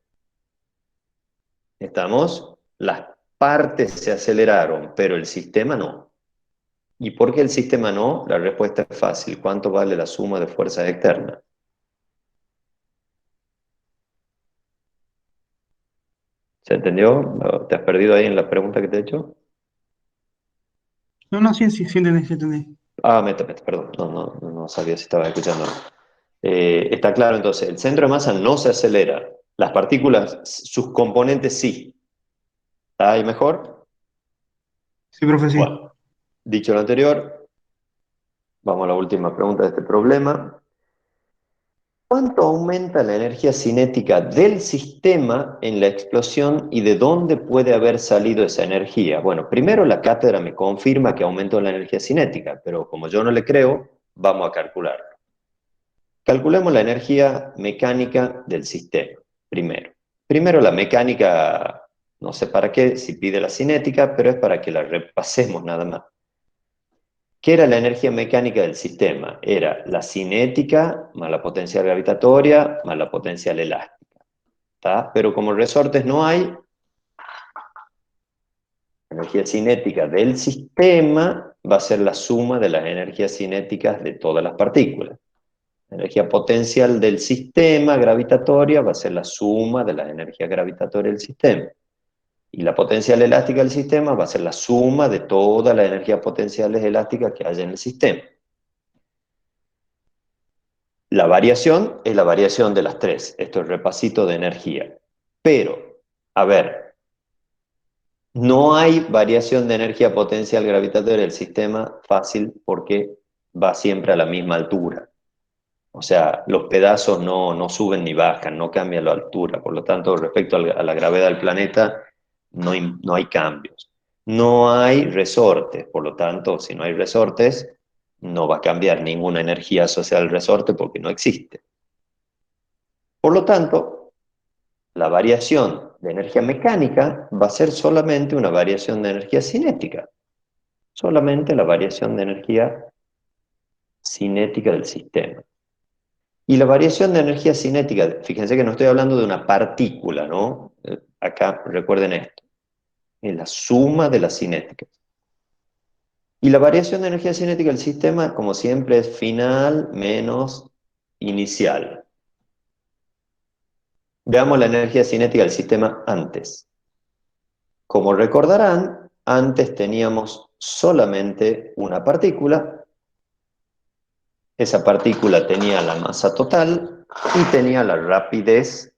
¿Estamos? Las partes se aceleraron, pero el sistema no. ¿Y por qué el sistema no? La respuesta es fácil. ¿Cuánto vale la suma de fuerzas externas? ¿Se entendió? ¿Te has perdido ahí en la pregunta que te he hecho? No, no, sí, sí, sí entendí, sí entendí. Ah, perdón. No sabía si estaba escuchando. Está claro entonces, el centro de masa no se acelera. Las partículas, sus componentes sí. ¿Está ahí mejor? Sí, profe, sí. Bueno, dicho lo anterior, vamos a la última pregunta de este problema. ¿Cuánto aumenta la energía cinética del sistema en la explosión y de dónde puede haber salido esa energía? Bueno, primero la cátedra me confirma que aumentó la energía cinética, pero como yo no le creo, vamos a calcularlo. Calculemos la energía mecánica del sistema, primero. Primero la mecánica, no sé para qué, si pide la cinética, pero es para que la repasemos nada más. ¿Qué era la energía mecánica del sistema? Era la cinética más la potencial gravitatoria más la potencial elástica. ¿Tá? Pero como resortes no hay, la energía cinética del sistema va a ser la suma de las energías cinéticas de todas las partículas. La energía potencial del sistema gravitatoria va a ser la suma de las energías gravitatorias del sistema. Y la potencial elástica del sistema va a ser la suma de todas las energías potenciales elásticas que haya en el sistema. La variación es la variación de las tres. Esto es repasito de energía. Pero, a ver, no hay variación de energía potencial gravitatoria del sistema fácil porque va siempre a la misma altura. O sea, los pedazos no suben ni bajan, no cambian la altura. Por lo tanto, respecto a la gravedad del planeta, no hay cambios. No hay resortes. Por lo tanto, si no hay resortes, no va a cambiar ninguna energía asociada al resorte porque no existe. Por lo tanto, la variación de energía mecánica va a ser solamente una variación de energía cinética. solamente la variación de energía cinética del sistema. Y la variación de energía cinética, fíjense que no estoy hablando de una partícula, ¿no? Acá recuerden esto, es la suma de las cinéticas. Y la variación de energía cinética del sistema, como siempre, es final menos inicial. Veamos la energía cinética del sistema antes. Como recordarán, antes teníamos solamente una partícula. Esa partícula tenía la masa total y tenía la rapidez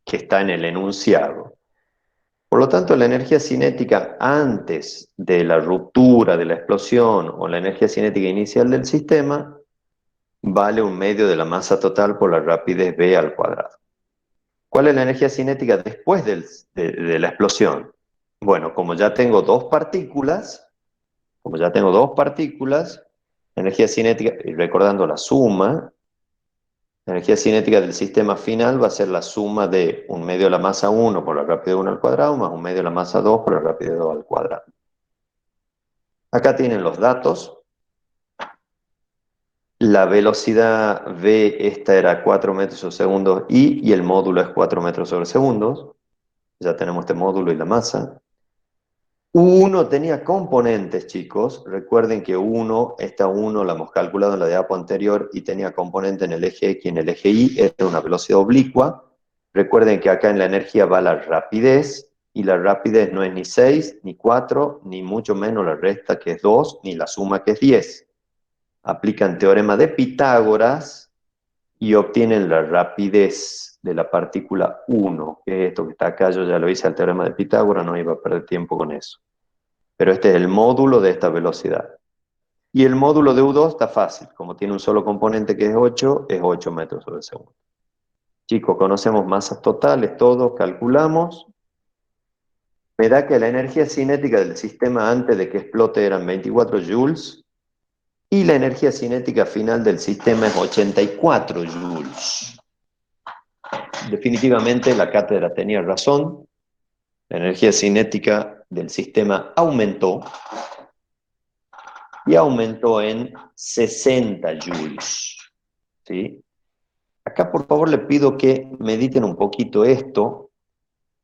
que está en el enunciado. Por lo tanto, la energía cinética antes de la ruptura, de la explosión, o la energía cinética inicial del sistema, vale 1/2 de la masa total por la rapidez v al cuadrado. ¿Cuál es la energía cinética después de la explosión? Bueno, como ya tengo dos partículas, la energía cinética, y recordando la suma, la energía cinética del sistema final va a ser la suma de 1/2 de la masa 1 por la rapidez 1 al cuadrado más 1/2 de la masa 2 por la rapidez 2 al cuadrado. Acá tienen los datos. La velocidad v, esta era 4 metros sobre segundos y el módulo es 4 metros sobre segundos. Ya tenemos este módulo y la masa. U1 tenía componentes, chicos. Recuerden que esta 1 la hemos calculado en la diapo anterior y tenía componente en el eje X y en el eje Y. Era una velocidad oblicua. Recuerden que acá en la energía va la rapidez, y la rapidez no es ni 6, ni 4, ni mucho menos la resta, que es 2, ni la suma, que es 10. Aplican teorema de Pitágoras y obtienen la rapidez de la partícula 1, que es esto que está acá. Yo ya lo hice al teorema de Pitágoras, no iba a perder tiempo con eso. Pero este es el módulo de esta velocidad. Y el módulo de U2 está fácil, como tiene un solo componente que es 8 metros sobre segundo. Chicos, conocemos masas totales, todos calculamos. Me da que la energía cinética del sistema antes de que explote eran 24 joules, y la energía cinética final del sistema es 84 joules. Definitivamente la cátedra tenía razón. La energía cinética del sistema aumentó, y aumentó en 60 joules. ¿Sí? Acá, por favor, le pido que mediten un poquito esto.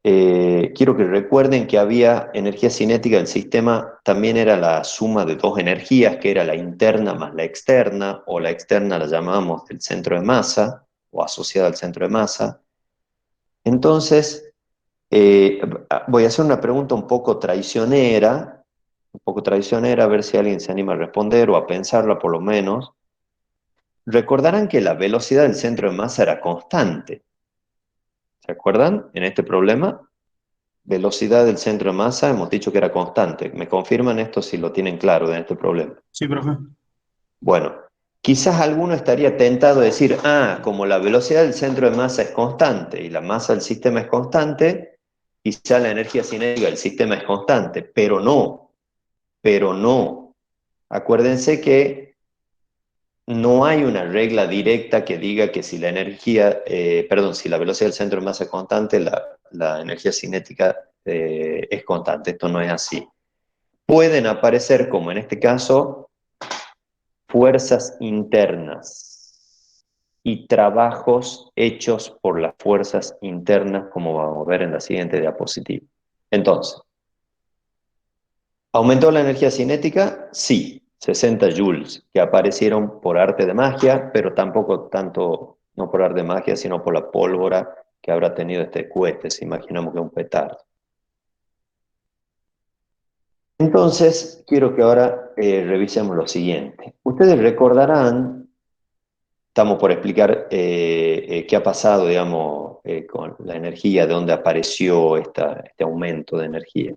Quiero que recuerden que había energía cinética del sistema, también era la suma de dos energías, que era la interna más la externa, o la externa la llamábamos del centro de masa, o asociada al centro de masa. Entonces, voy a hacer una pregunta un poco traicionera, a ver si alguien se anima a responder o a pensarla por lo menos. Recordarán que la velocidad del centro de masa era constante. ¿Se acuerdan? En este problema, velocidad del centro de masa hemos dicho que era constante. ¿Me confirman esto si lo tienen claro en este problema? Sí, profe. Bueno, quizás alguno estaría tentado a decir, como la velocidad del centro de masa es constante y la masa del sistema es constante, quizás la energía cinética del sistema es constante, pero no. Acuérdense que no hay una regla directa que diga que si la si la velocidad del centro de masa es constante, la energía cinética es constante. Esto no es así. Pueden aparecer, como en este caso, fuerzas internas y trabajos hechos por las fuerzas internas, como vamos a ver en la siguiente diapositiva. Entonces, ¿aumentó la energía cinética? Sí. 60 joules, que aparecieron por arte de magia, pero tampoco tanto, no por arte de magia, sino por la pólvora que habrá tenido este cohete, si imaginamos que es un petardo. Entonces, quiero que ahora revisemos lo siguiente. Ustedes recordarán, estamos por explicar qué ha pasado, digamos, con la energía, de dónde apareció este aumento de energía.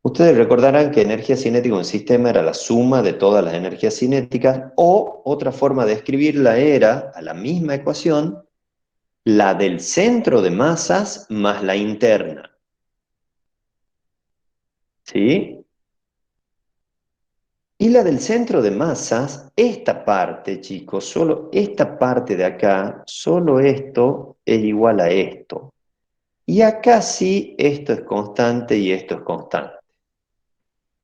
Ustedes recordarán que energía cinética en un sistema era la suma de todas las energías cinéticas, o otra forma de escribirla era, a la misma ecuación, la del centro de masas más la interna. ¿Sí? Y la del centro de masas, esta parte, chicos, solo esta parte de acá, solo esto es igual a esto. Y acá sí, esto es constante y esto es constante.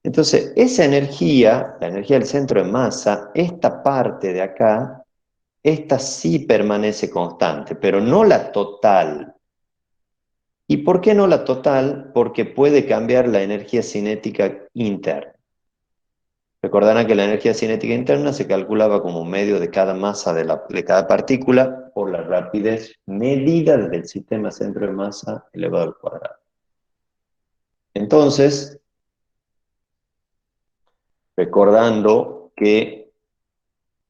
Entonces, esa energía, la energía del centro de masa, esta parte de acá, esta sí permanece constante, pero no la total. ¿Y por qué no la total? Porque puede cambiar la energía cinética interna. Recordarán que la energía cinética interna se calculaba como medio de cada masa de cada partícula por la rapidez medida desde el sistema centro de masa elevado al cuadrado. Entonces, recordando que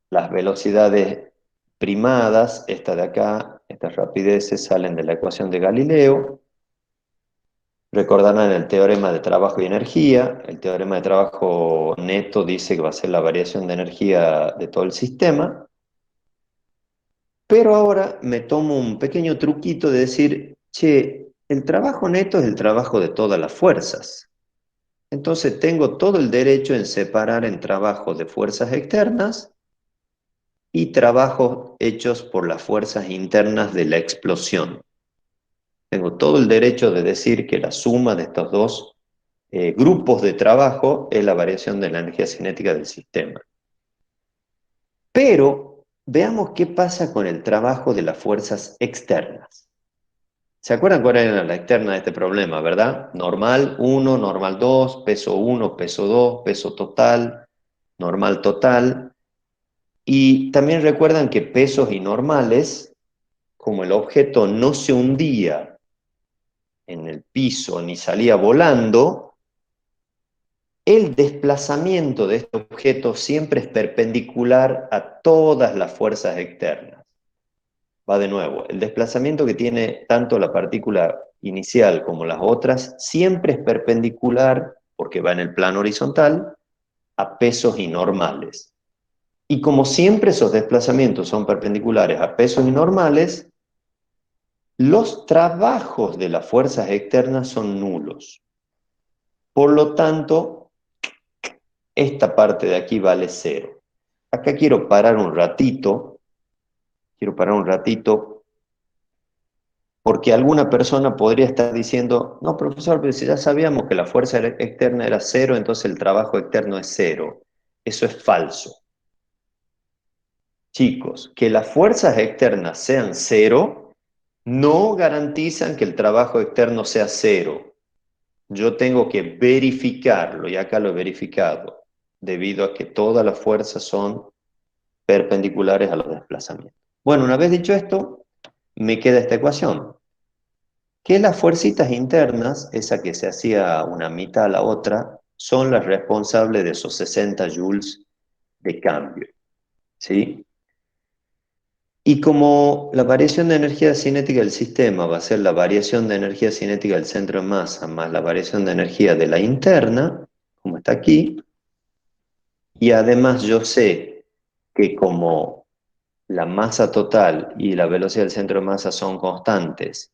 las velocidades primadas, esta de acá, estas rapideces salen de la ecuación de Galileo. Recordarán el teorema de trabajo y energía. El teorema de trabajo neto dice que va a ser la variación de energía de todo el sistema. Pero ahora me tomo un pequeño truquito de decir, che, el trabajo neto es el trabajo de todas las fuerzas. Entonces tengo todo el derecho en separar en trabajo de fuerzas externas y trabajos hechos por las fuerzas internas de la explosión. Tengo todo el derecho de decir que la suma de estos dos grupos de trabajo es la variación de la energía cinética del sistema. Pero veamos qué pasa con el trabajo de las fuerzas externas. ¿Se acuerdan cuál era la externa de este problema, verdad? Normal 1, normal 2, peso 1, peso 2, peso total, normal total. Y también recuerdan que pesos y normales, como el objeto no se hundía en el piso ni salía volando, el desplazamiento de este objeto siempre es perpendicular a todas las fuerzas externas. Va de nuevo, el desplazamiento que tiene tanto la partícula inicial como las otras siempre es perpendicular, porque va en el plano horizontal, a pesos inormales. Y como siempre esos desplazamientos son perpendiculares a pesos inormales, los trabajos de las fuerzas externas son nulos. Por lo tanto, esta parte de aquí vale 0. Acá quiero parar un ratito, porque alguna persona podría estar diciendo, no, profesor, pero si ya sabíamos que la fuerza externa era 0, entonces el trabajo externo es 0. Eso es falso. Chicos, que las fuerzas externas sean 0 no garantizan que el trabajo externo sea 0. Yo tengo que verificarlo, y acá lo he verificado, debido a que todas las fuerzas son perpendiculares a los desplazamientos. Bueno, una vez dicho esto, me queda esta ecuación, que las fuercitas internas, esa que se hacía una mitad a la otra, son las responsables de esos 60 joules de cambio, ¿sí? Y como la variación de energía cinética del sistema va a ser la variación de energía cinética del centro de masa más la variación de energía de la interna, como está aquí, y además yo sé que como la masa total y la velocidad del centro de masa son constantes,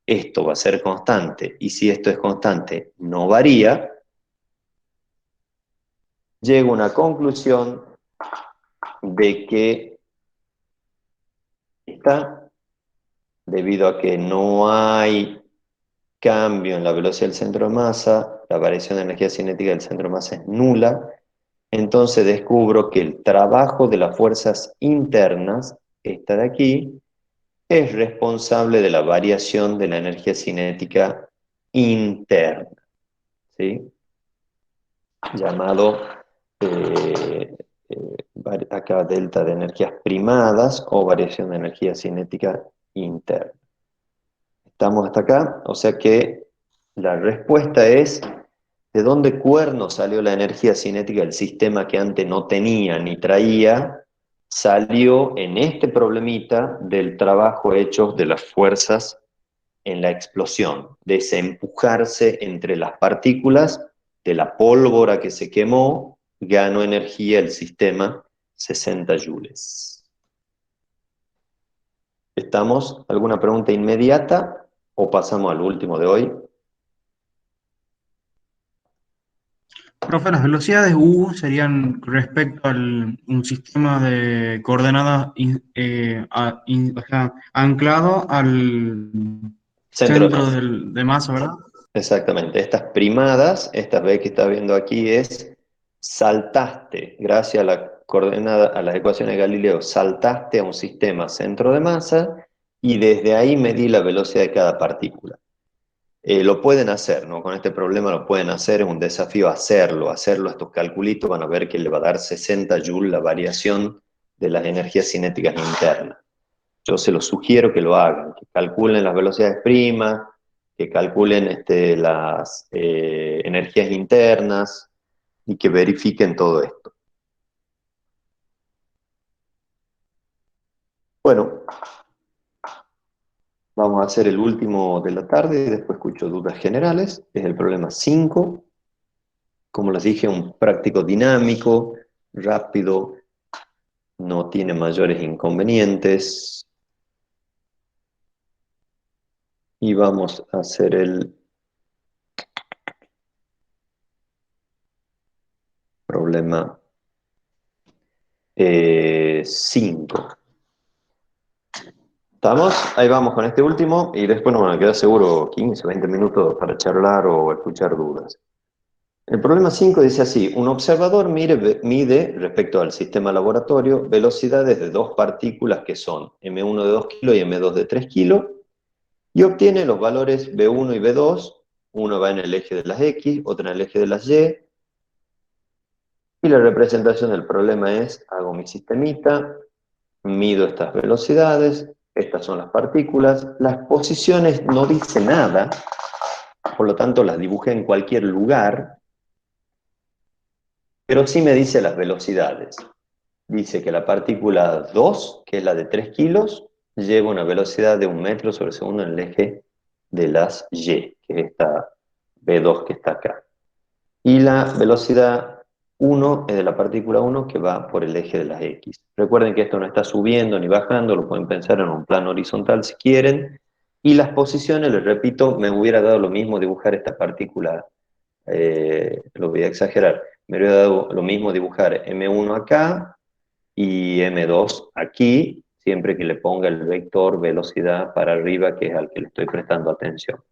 esto va a ser constante, y si esto es constante, no varía, llego a una conclusión de que está, debido a que no hay cambio en la velocidad del centro de masa, la variación de energía cinética del centro de masa es nula, entonces descubro que el trabajo de las fuerzas internas, esta de aquí, es responsable de la variación de la energía cinética interna, ¿sí? Llamado acá delta de energías primadas o variación de energía cinética interna. ¿Estamos hasta acá? O sea que la respuesta es, ¿de dónde cuerno salió la energía cinética del sistema que antes no tenía ni traía? Salió en este problemita del trabajo hecho de las fuerzas en la explosión, de ese empujarse entre las partículas de la pólvora que se quemó, ganó energía el sistema 60 joules. ¿Estamos? ¿Alguna pregunta inmediata o pasamos al último de hoy? Profe, las velocidades U serían respecto a un sistema de coordenadas o sea, anclado al Centro de centro masa. de masa, ¿verdad? Exactamente. Estas primadas, esta B que estás viendo aquí es saltaste, gracias a la coordenada, a las ecuaciones de Galileo, saltaste a un sistema centro de masa y desde ahí medí la velocidad de cada partícula. Lo pueden hacer, ¿no? Con este problema lo pueden hacer, es un desafío hacerlo, estos calculitos van a ver que le va a dar 60 joules la variación de las energías cinéticas internas. Yo se los sugiero que lo hagan, que calculen las velocidades primas, que calculen las energías internas y que verifiquen todo esto. Bueno, vamos a hacer el último de la tarde y después escucho dudas generales. Es el problema 5. Como les dije, un práctico dinámico, rápido, no tiene mayores inconvenientes. Y vamos a hacer el problema 5. ¿Estamos? Ahí vamos con este último y después nos van a quedar seguro 15 o 20 minutos para charlar o escuchar dudas. El problema 5 dice así: un observador mide respecto al sistema laboratorio velocidades de dos partículas que son M1 de 2 kilos y M2 de 3 kilos y obtiene los valores B1 y B2. Uno va en el eje de las X, otro en el eje de las Y. Y la representación del problema es: hago mi sistemita, mido estas velocidades, estas son las partículas, las posiciones no dicen nada, por lo tanto las dibujé en cualquier lugar, pero sí me dice las velocidades. Dice que la partícula 2, que es la de 3 kilos, lleva una velocidad de 1 metro sobre segundo en el eje de las Y, que es esta B2 que está acá. Y la velocidad 1 es de la partícula 1 que va por el eje de las X. Recuerden que esto no está subiendo ni bajando, lo pueden pensar en un plano horizontal si quieren. Y las posiciones, les repito, me hubiera dado lo mismo dibujar esta partícula, lo voy a exagerar, me hubiera dado lo mismo dibujar M1 acá y M2 aquí, siempre que le ponga el vector velocidad para arriba, que es al que le estoy prestando atención.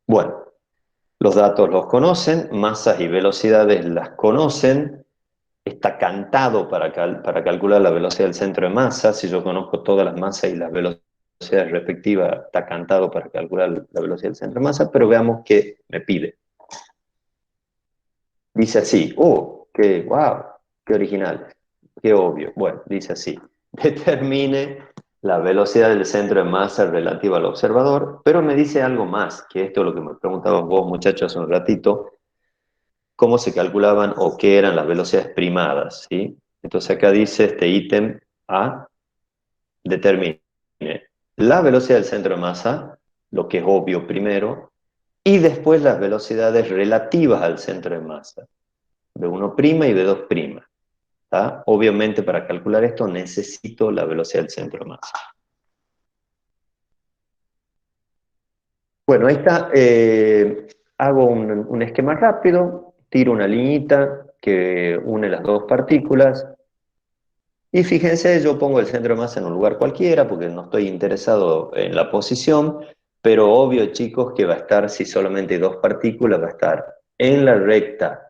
Bueno. Los datos los conocen, masas y velocidades las conocen, está cantado para calcular la velocidad del centro de masa. Si yo conozco todas las masas y las velocidades respectivas, está cantado para calcular la velocidad del centro de masa, pero veamos qué me pide. Dice así: wow, qué original, qué obvio. Bueno, dice así: determine la velocidad del centro de masa relativa al observador, pero me dice algo más, que esto es lo que me preguntabas vos, muchachos, hace un ratito: cómo se calculaban o qué eran las velocidades primadas, ¿sí? Entonces acá dice este ítem A: determine la velocidad del centro de masa, lo que es obvio primero, y después las velocidades relativas al centro de masa, B1' y B2'. ¿Tá? Obviamente para calcular esto necesito la velocidad del centro de masa. Bueno, ahí está. Hago un esquema rápido, tiro una liñita que une las dos partículas. Y fíjense, yo pongo el centro de masa en un lugar cualquiera porque no estoy interesado en la posición, pero obvio, chicos, que va a estar, si solamente hay dos partículas, va a estar en la recta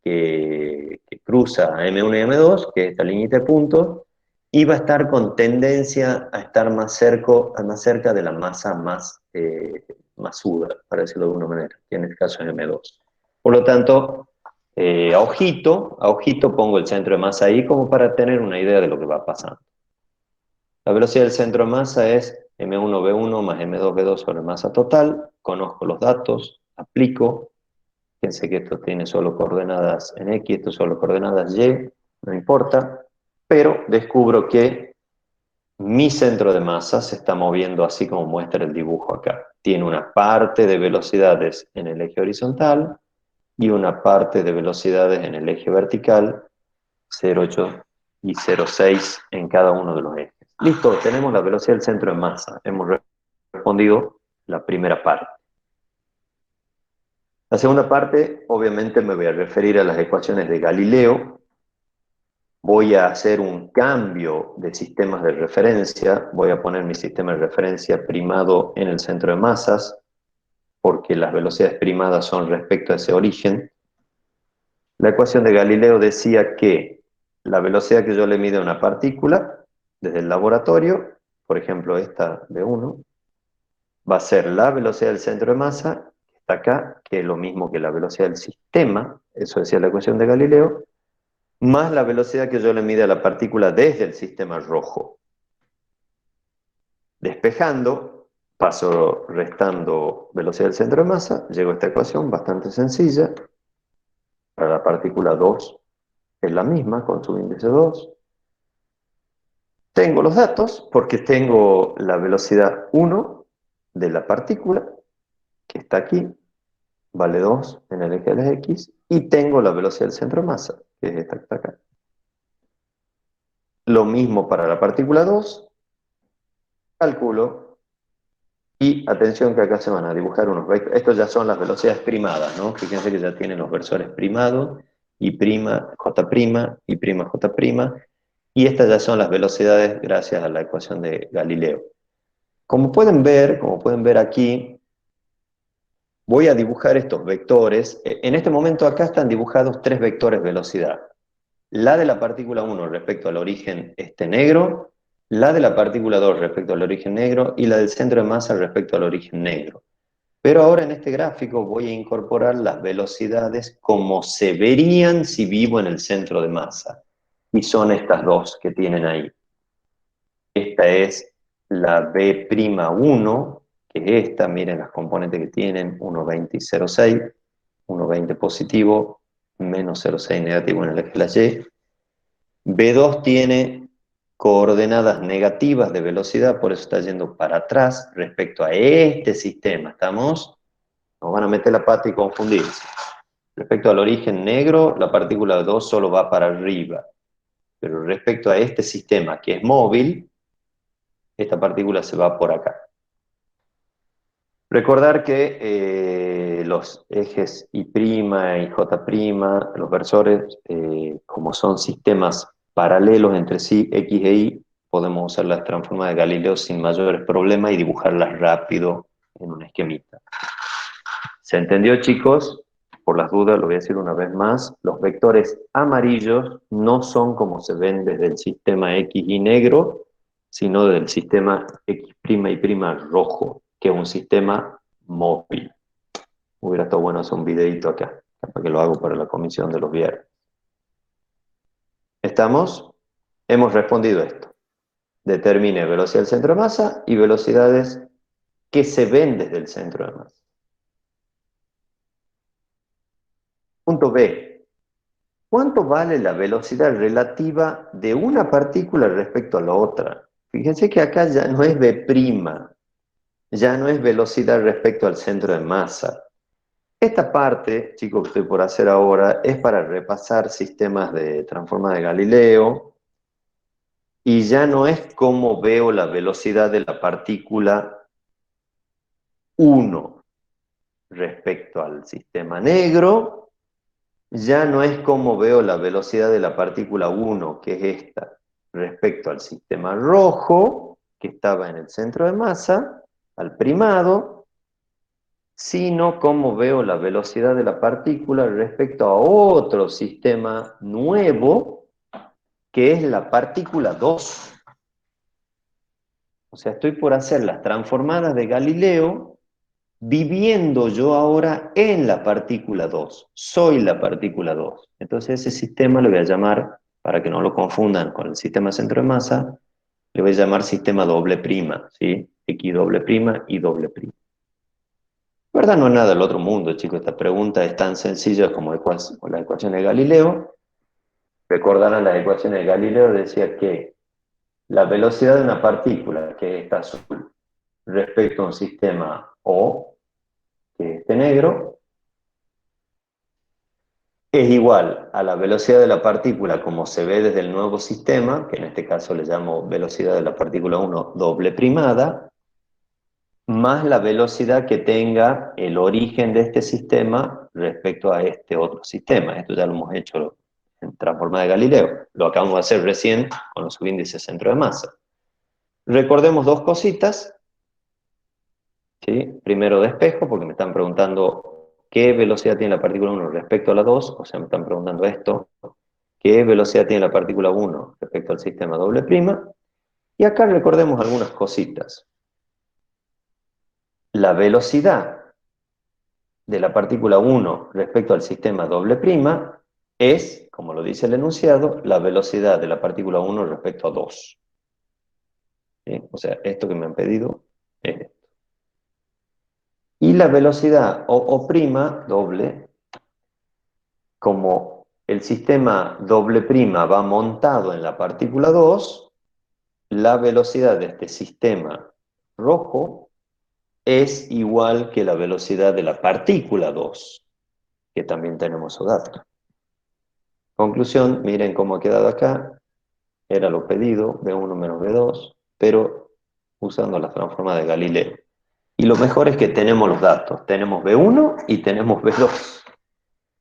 que cruza M1 y M2, que es esta liñita de puntos, y va a estar con tendencia a estar más cerca de la masa más masuda, para decirlo de alguna manera, que en este caso es M2. Por lo tanto, a ojito pongo el centro de masa ahí como para tener una idea de lo que va pasando. La velocidad del centro de masa es M1V1 más M2V2 sobre masa total. Conozco los datos, aplico. Fíjense que esto tiene solo coordenadas en X, esto solo coordenadas Y, no importa. Pero descubro que mi centro de masa se está moviendo así como muestra el dibujo acá. Tiene una parte de velocidades en el eje horizontal y una parte de velocidades en el eje vertical, 0,8 y 0,6 en cada uno de los ejes. Listo, tenemos la velocidad del centro de masa. Hemos respondido la primera parte. La segunda parte, obviamente me voy a referir a las ecuaciones de Galileo, voy a hacer un cambio de sistemas de referencia, voy a poner mi sistema de referencia primado en el centro de masas, porque las velocidades primadas son respecto a ese origen. La ecuación de Galileo decía que la velocidad que yo le mido a una partícula desde el laboratorio, por ejemplo esta de 1, va a ser la velocidad del centro de masa, que está acá, que es lo mismo que la velocidad del sistema, eso decía la ecuación de Galileo, más la velocidad que yo le mide a la partícula desde el sistema rojo. Despejando, paso restando velocidad del centro de masa, llego a esta ecuación bastante sencilla. Para la partícula 2 es la misma, con su índice 2. Tengo los datos porque tengo la velocidad 1 de la partícula, que está aquí, vale 2 en el eje de las X, y tengo la velocidad del centro de masa, que es esta que está acá. Lo mismo para la partícula 2, calculo, y atención que acá se van a dibujar unos vectores. Estos ya son las velocidades primadas, ¿no? Fíjense que ya tienen los versores primados, y prima, J', y prima, J', y estas ya son las velocidades gracias a la ecuación de Galileo. Como pueden ver aquí, voy a dibujar estos vectores. En este momento acá están dibujados 3 vectores velocidad. La de la partícula 1 respecto al origen negro, la de la partícula 2 respecto al origen negro y la del centro de masa respecto al origen negro. Pero ahora en este gráfico voy a incorporar las velocidades como se verían si vivo en el centro de masa. Y son estas dos que tienen ahí. Esta es la B'1, que es esta, miren las componentes que tienen, 1,20 y 0,6, 1,20 positivo, menos 0,6 negativo en el eje de la Y. B2 tiene coordenadas negativas de velocidad, por eso está yendo para atrás respecto a este sistema. ¿Estamos? Nos van a meter la pata y confundirse. Respecto al origen negro, la partícula 2 solo va para arriba. Pero respecto a este sistema que es móvil, esta partícula se va por acá. Recordar que los ejes I' y J', los versores, como son sistemas paralelos entre sí, X e Y, podemos usar las transformadas de Galileo sin mayores problemas y dibujarlas rápido en un esquemita. ¿Se entendió, chicos? Por las dudas, lo voy a decir una vez más, los vectores amarillos no son como se ven desde el sistema X y negro, sino del sistema X' y' rojo, que es un sistema móvil. Hubiera estado bueno hacer un videito acá, para que lo hago para la comisión de los viernes. ¿Estamos? Hemos respondido esto. Determine velocidad del centro de masa y velocidades que se ven desde el centro de masa. Punto B. ¿Cuánto vale la velocidad relativa de una partícula respecto a la otra? Fíjense que acá ya no es B', ya no es velocidad respecto al centro de masa. Esta parte, chicos, que estoy por hacer ahora, es para repasar sistemas de transforma de Galileo, y ya no es cómo veo la velocidad de la partícula 1 respecto al sistema negro, ya no es como veo la velocidad de la partícula 1, que es esta, respecto al sistema rojo, que estaba en el centro de masa, al primado, sino como veo la velocidad de la partícula respecto a otro sistema nuevo, que es la partícula 2. O sea, estoy por hacer las transformadas de Galileo, viviendo yo ahora en la partícula 2. Soy la partícula 2. Entonces ese sistema le voy a llamar, para que no lo confundan con el sistema centro de masa, le voy a llamar sistema doble prima, ¿sí? X doble prima y doble prima. La verdad no es nada del otro mundo, chicos. Esta pregunta es tan sencilla como la ecuación de Galileo. Recordarán las ecuaciones de Galileo, decía que la velocidad de una partícula, que está azul, respecto a un sistema O, que es negro, es igual a la velocidad de la partícula como se ve desde el nuevo sistema, que en este caso le llamo velocidad de la partícula 1 doble primada, más la velocidad que tenga el origen de este sistema respecto a este otro sistema. Esto ya lo hemos hecho en transformada de Galileo. Lo acabamos de hacer recién con los subíndices centro de masa. Recordemos dos cositas, ¿sí? Primero despejo, porque me están preguntando qué velocidad tiene la partícula 1 respecto a la 2, o sea, me están preguntando esto, qué velocidad tiene la partícula 1 respecto al sistema doble prima, y acá recordemos algunas cositas. La velocidad de la partícula 1 respecto al sistema doble prima es, como lo dice el enunciado, la velocidad de la partícula 1 respecto a 2. ¿Sí? O sea, esto que me han pedido es esto. Y la velocidad O' doble, como el sistema doble prima va montado en la partícula 2, la velocidad de este sistema rojo es igual que la velocidad de la partícula 2, que también tenemos su dato. Conclusión, miren cómo ha quedado acá, era lo pedido, B1 menos B2, pero usando la transformada de Galileo. Y lo mejor es que tenemos los datos, tenemos B1 y tenemos B2.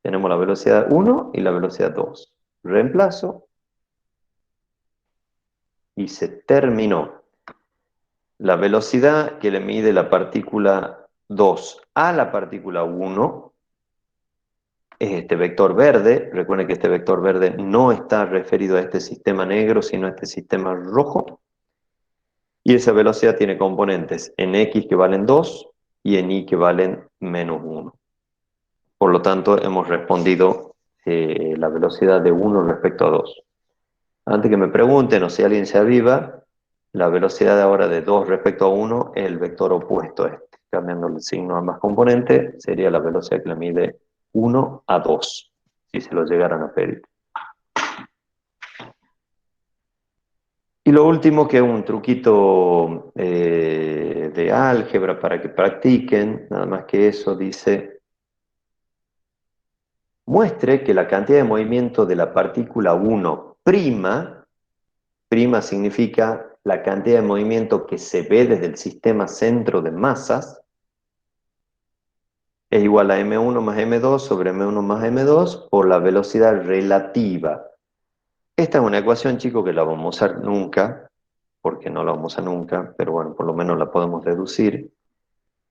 Tenemos la velocidad 1 y la velocidad 2. Reemplazo y se terminó. La velocidad que le mide la partícula 2 a la partícula 1 es este vector verde. Recuerden que este vector verde no está referido a este sistema negro, sino a este sistema rojo. Y esa velocidad tiene componentes en X que valen 2 y en Y que valen menos 1. Por lo tanto, hemos respondido la velocidad de 1 respecto a 2. Antes que me pregunten o si alguien se aviva, la velocidad de ahora de 2 respecto a 1 es el vector opuesto a este. Cambiando el signo a ambas componentes, sería la velocidad que le mide 1 a 2, si se lo llegaran a pedir. Y lo último, que es un truquito de álgebra para que practiquen, nada más que eso, dice: muestre que la cantidad de movimiento de la partícula 1 prima significa la cantidad de movimiento que se ve desde el sistema centro de masas, es igual a m1 más m2 sobre m1 más m2 por la velocidad relativa. Esta es una ecuación, chicos, que la vamos a usar nunca, porque no la vamos a usar nunca, pero bueno, por lo menos la podemos deducir.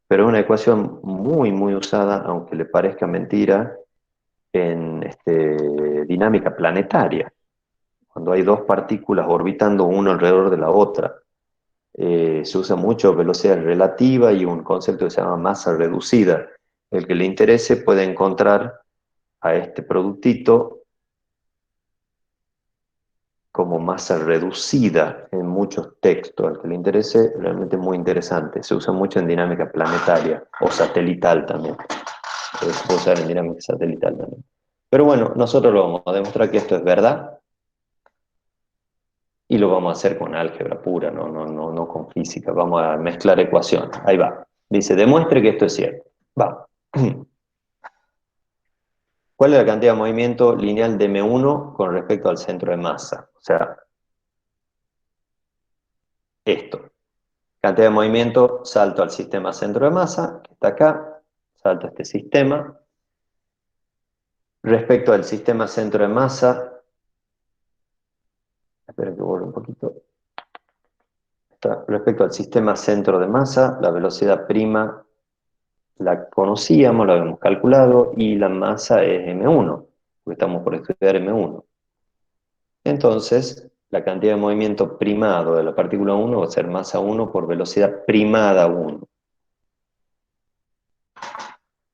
Pero es una ecuación muy, muy usada, aunque le parezca mentira, en dinámica planetaria. Cuando hay dos partículas orbitando una alrededor de la otra, se usa mucho velocidad relativa y un concepto que se llama masa reducida. El que le interese puede encontrar a este productito como masa reducida en muchos textos. Al que le interese, realmente es muy interesante. Se usa mucho en dinámica planetaria o satelital también. Se puede usar en dinámica satelital también. Pero bueno, nosotros lo vamos a demostrar que esto es verdad. Y lo vamos a hacer con álgebra pura, no con física. Vamos a mezclar ecuaciones. Ahí va. Dice, demuestre que esto es cierto. Va. ¿Cuál es la cantidad de movimiento lineal de M1 con respecto al centro de masa? O sea, esto. Cantidad de movimiento, salto al sistema centro de masa, que está acá. Salto a este sistema. Respecto al sistema centro de masa, esperen que borre un poquito. Respecto al sistema centro de masa, la velocidad prima la conocíamos, la habíamos calculado, y la masa es M1, porque estamos por estudiar M1. Entonces, la cantidad de movimiento primado de la partícula 1 va a ser masa 1 por velocidad primada 1.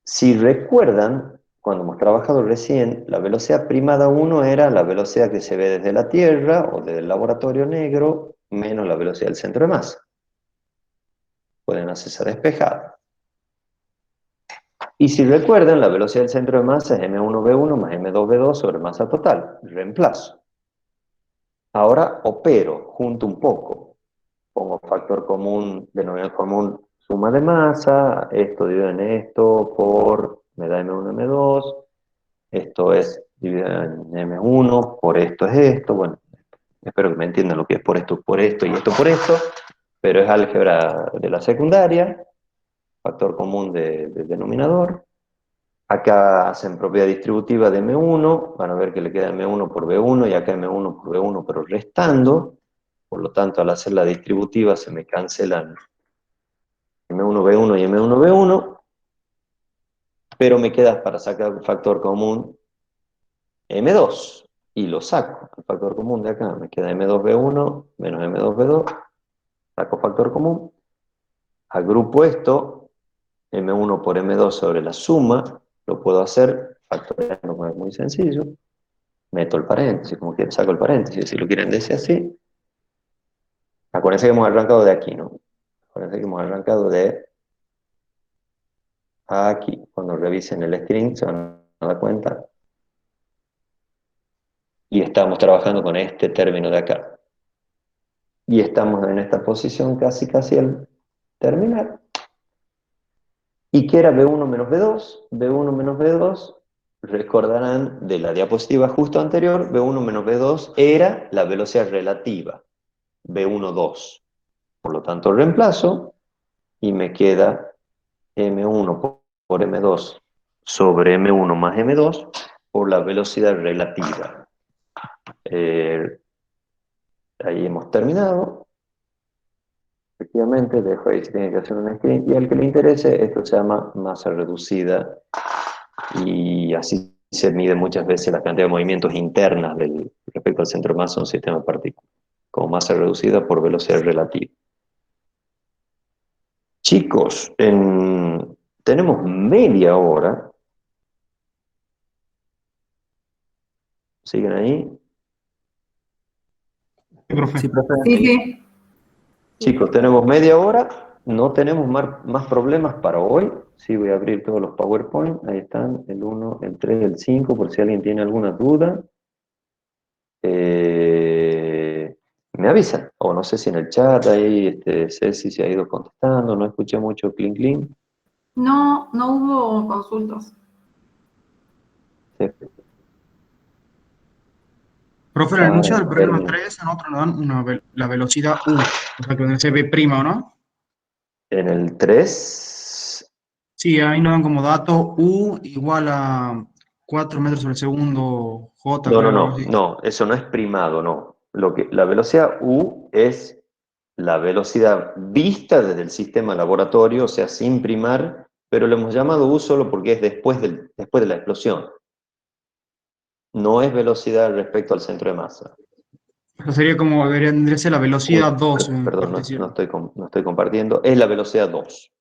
Si recuerdan, cuando hemos trabajado recién, la velocidad primada 1 era la velocidad que se ve desde la Tierra o desde el laboratorio negro, menos la velocidad del centro de masa. Pueden hacerse despejada. Y si recuerdan, la velocidad del centro de masa es m1v1 más m2v2 sobre masa total. Reemplazo. Ahora opero, junto un poco. Pongo factor común, denominador común, suma de masa. Esto dividido en esto por, me da m1, m2. Esto es dividido en m1, por esto es esto. Bueno, espero que me entiendan lo que es por esto y esto por esto. Pero es álgebra de la secundaria. Factor común del denominador. Acá hacen propiedad distributiva de M1, van a ver que le queda M1 por B1 y acá M1 por B1, pero restando. Por lo tanto, al hacer la distributiva se me cancelan M1, B1 y M1, B1, pero me queda para sacar el factor común M2, y lo saco. El factor común de acá me queda M2B1 menos M2B2, saco factor común, agrupo esto, M1 por M2 sobre la suma, lo puedo hacer factoriando, es muy sencillo, meto el paréntesis, como quieran, saco el paréntesis, si lo quieren decir así. Acuérdense que hemos arrancado de aquí, ¿no? Acuérdense que hemos arrancado de aquí. Cuando revisen el screen se van a dar cuenta. Y estamos trabajando con este término de acá. Y estamos en esta posición casi al terminar. ¿Y qué era B1 menos B2? B1 menos B2, recordarán de la diapositiva justo anterior, B1 menos B2 era la velocidad relativa, B1, 2. Por lo tanto, reemplazo y me queda M1 por M2 sobre M1 más M2 por la velocidad relativa. Ahí hemos terminado. Efectivamente, dejo ahí si tiene que hacer un screen. Y al que le interese, esto se llama masa reducida. Y así se mide muchas veces la cantidad de movimientos internas respecto al centro de masa de un sistema de partículas, como masa reducida por velocidad relativa. Chicos, tenemos media hora. ¿Siguen ahí? Sí, profe. Sí, profe. Sí, sí. Chicos, tenemos media hora, no tenemos más problemas para hoy. Sí, voy a abrir todos los PowerPoint, ahí están, el 1, el 3, el 5, por si alguien tiene alguna duda. Me avisan, o no sé si en el chat ahí, Ceci se ha ido contestando, no escuché mucho clink clink. No, no hubo consultas. Sí, Profe, en el enunciado del problema termino. 3, en otro nos dan la velocidad U, o sea que donde se ve prima, ¿no? En el 3, Sí, ahí nos dan como dato U igual a 4 metros sobre segundo J, creo, algo así. no, eso no es primado, no. La velocidad U es la velocidad vista desde el sistema laboratorio, o sea, sin primar, pero lo hemos llamado U solo porque es después de la explosión. No es velocidad respecto al centro de masa. O sea, sería como, debería ser la Uy, velocidad 2, perdón, por decirlo. no estoy compartiendo. Es la velocidad 2.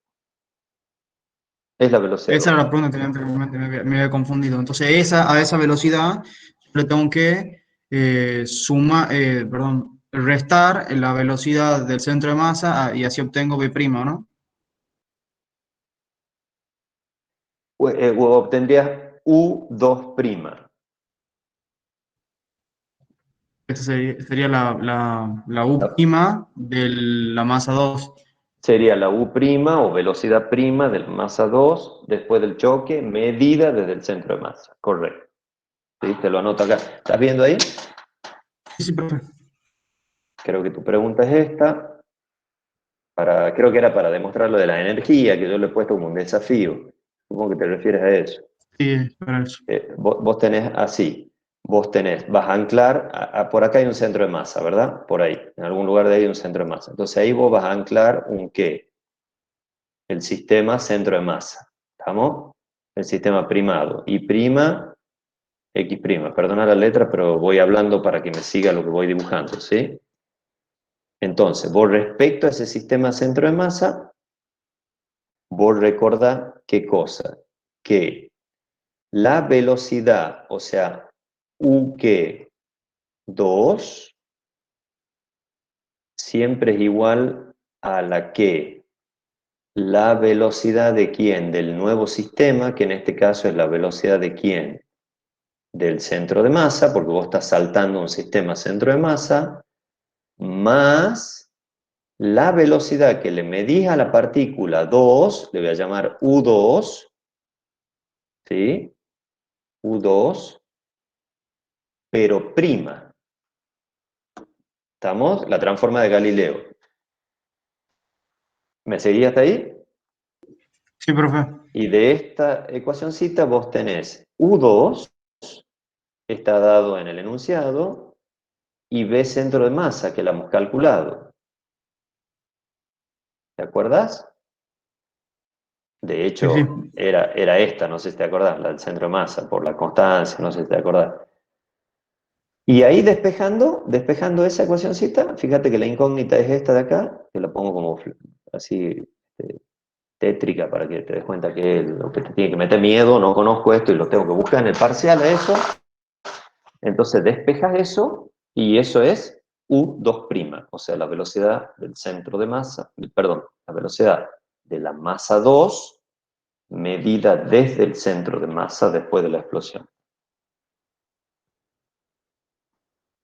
Es la velocidad Esa 2. era la pregunta que tenía anteriormente, me había confundido. Entonces, a esa velocidad le tengo que restar la velocidad del centro de masa y así obtengo B', ¿no? O obtendrías U2'. Esa sería la U' La- de la masa 2. Sería la U' o velocidad prima de la masa 2 después del choque, medida desde el centro de masa. Correcto. ¿Sí? Te lo anoto acá. ¿Estás viendo ahí? Sí, sí, profe. Creo que tu pregunta es esta. Creo que era para demostrar lo de la energía, que yo le he puesto como un desafío. Supongo que te refieres a eso. Sí, para eso. Vos tenés así, vas a anclar, por acá hay un centro de masa, ¿verdad? Por ahí, en algún lugar de ahí hay un centro de masa. Entonces ahí vos vas a anclar un ¿qué? El sistema centro de masa, ¿estamos? El sistema primado. Y prima, X prima. Perdona la letra, pero voy hablando para que me siga lo que voy dibujando, ¿sí? Entonces, vos respecto a ese sistema centro de masa, vos recordá qué cosa, que la velocidad, o sea, U que 2 siempre es igual a la que la velocidad de quién, del nuevo sistema, que en este caso es la velocidad de quién, del centro de masa, porque vos estás saltando un sistema centro de masa, más la velocidad que le medís a la partícula 2, le voy a llamar U2, ¿sí? U2, pero prima. ¿Estamos? La transforma de Galileo. ¿Me seguí hasta ahí? Sí, profe. Y de esta ecuacioncita vos tenés U2, está dado en el enunciado, y B centro de masa, que la hemos calculado. ¿Te acuerdas? De Sí, sí. hecho, era esta, no sé si te acordás, la del centro de masa, por la constancia, no sé si te acordás. Y ahí despejando esa ecuacioncita, fíjate que la incógnita es esta de acá, que la pongo como así tétrica para que te des cuenta que lo que te tiene que meter miedo, no conozco esto y lo tengo que buscar en el parcial a eso. Entonces despejas eso y eso es U2', o sea, la velocidad del centro de masa, perdón, la velocidad de la masa 2 medida desde el centro de masa después de la explosión.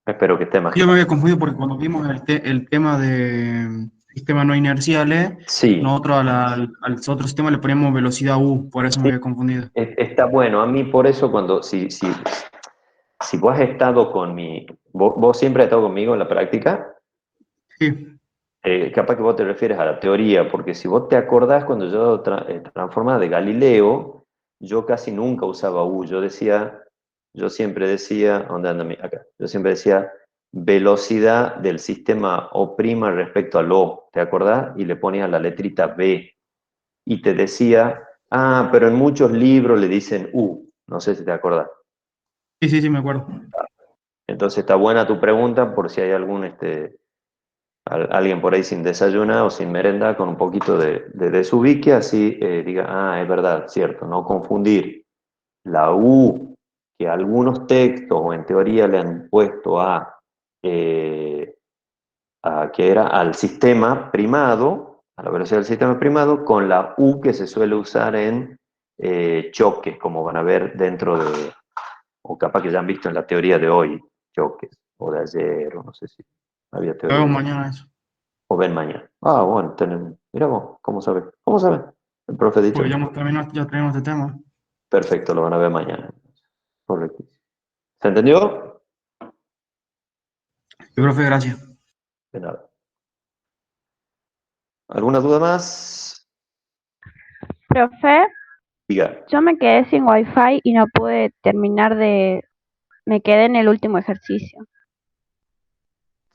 Espero que esté más Yo me claro. había confundido porque cuando vimos el tema de sistemas no inerciales, Sí, nosotros al otro sistema le poníamos velocidad U, por eso me sí, había confundido. está bueno. A mí por eso si vos has estado vos siempre has estado conmigo en la práctica, Sí, capaz que vos te refieres a la teoría, porque si vos te acordás cuando yo transformaba de Galileo, yo casi nunca usaba U, yo siempre decía, ¿dónde anda acá? Yo siempre decía velocidad del sistema O' respecto al O, ¿te acordás? Y le ponías la letrita B, y te decía, pero en muchos libros le dicen U, no sé si te acordás. sí, sí, sí, me acuerdo. Entonces está buena tu pregunta por si hay alguien por ahí sin desayunar o sin merenda con un poquito de desubique, así diga, es verdad, cierto, no confundir la U que algunos textos o en teoría le han puesto eh, que era al sistema primado, a la velocidad del sistema primado, con la U que se suele usar en choques, como van a ver o capaz que ya han visto en la teoría de hoy, choques, o de ayer, o no sé si había teoría Hagamos de mañana eso, o ven mañana. Bueno, mira vos, ¿cómo sabes? ¿Cómo sabes? El profe ha dicho. porque ya tenemos este tema. Perfecto, lo van a ver mañana. Correcto. ¿Se entendió? Sí, profe, gracias. De nada. ¿Alguna duda más? Profe, Diga. yo me quedé sin wifi y no pude me quedé en el último ejercicio.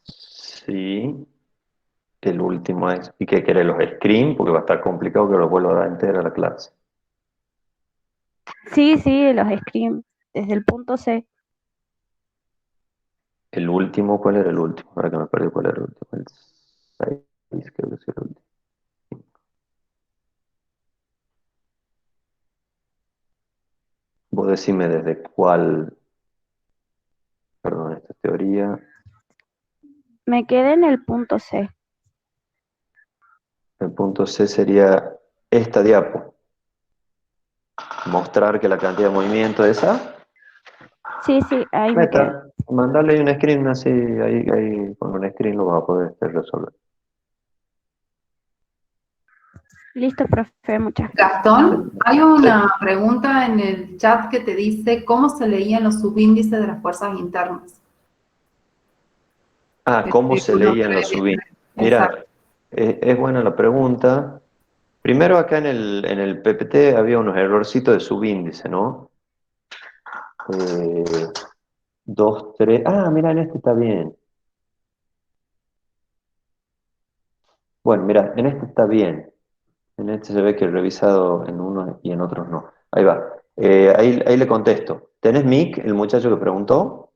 Sí. El último es, ¿y qué quiere los screen? Porque va a estar complicado que los vuelva a dar entera la clase. Sí, sí, los screens, desde el punto C. El último, ¿cuál era el último? Ahora que me perdí, ¿cuál era el último? El 6, creo que es el último. Vos decime desde cuál, perdón, esta teoría. Me quedé en el punto C. El punto C sería esta diapo. Mostrar que la cantidad de movimiento es esa. Sí, sí, ahí me quedé. Meta, mandarle un screen así, ahí con un screen lo vas a poder resolver. Listo, profe, muchas gracias. Gastón, hay Sí. una pregunta en el chat que te dice cómo se leían los subíndices de las fuerzas internas. ¿Cómo Este, se leían los subíndices? Exacto. Mira, es buena la pregunta. Primero acá en el PPT había unos errorcitos de subíndice, ¿no? 2, 3. Mira, en este está bien. Bueno, mira, en este está bien. En este se ve que he revisado en uno y en otros no. Ahí va. Ahí le contesto. ¿Tenés mic, el muchacho que preguntó?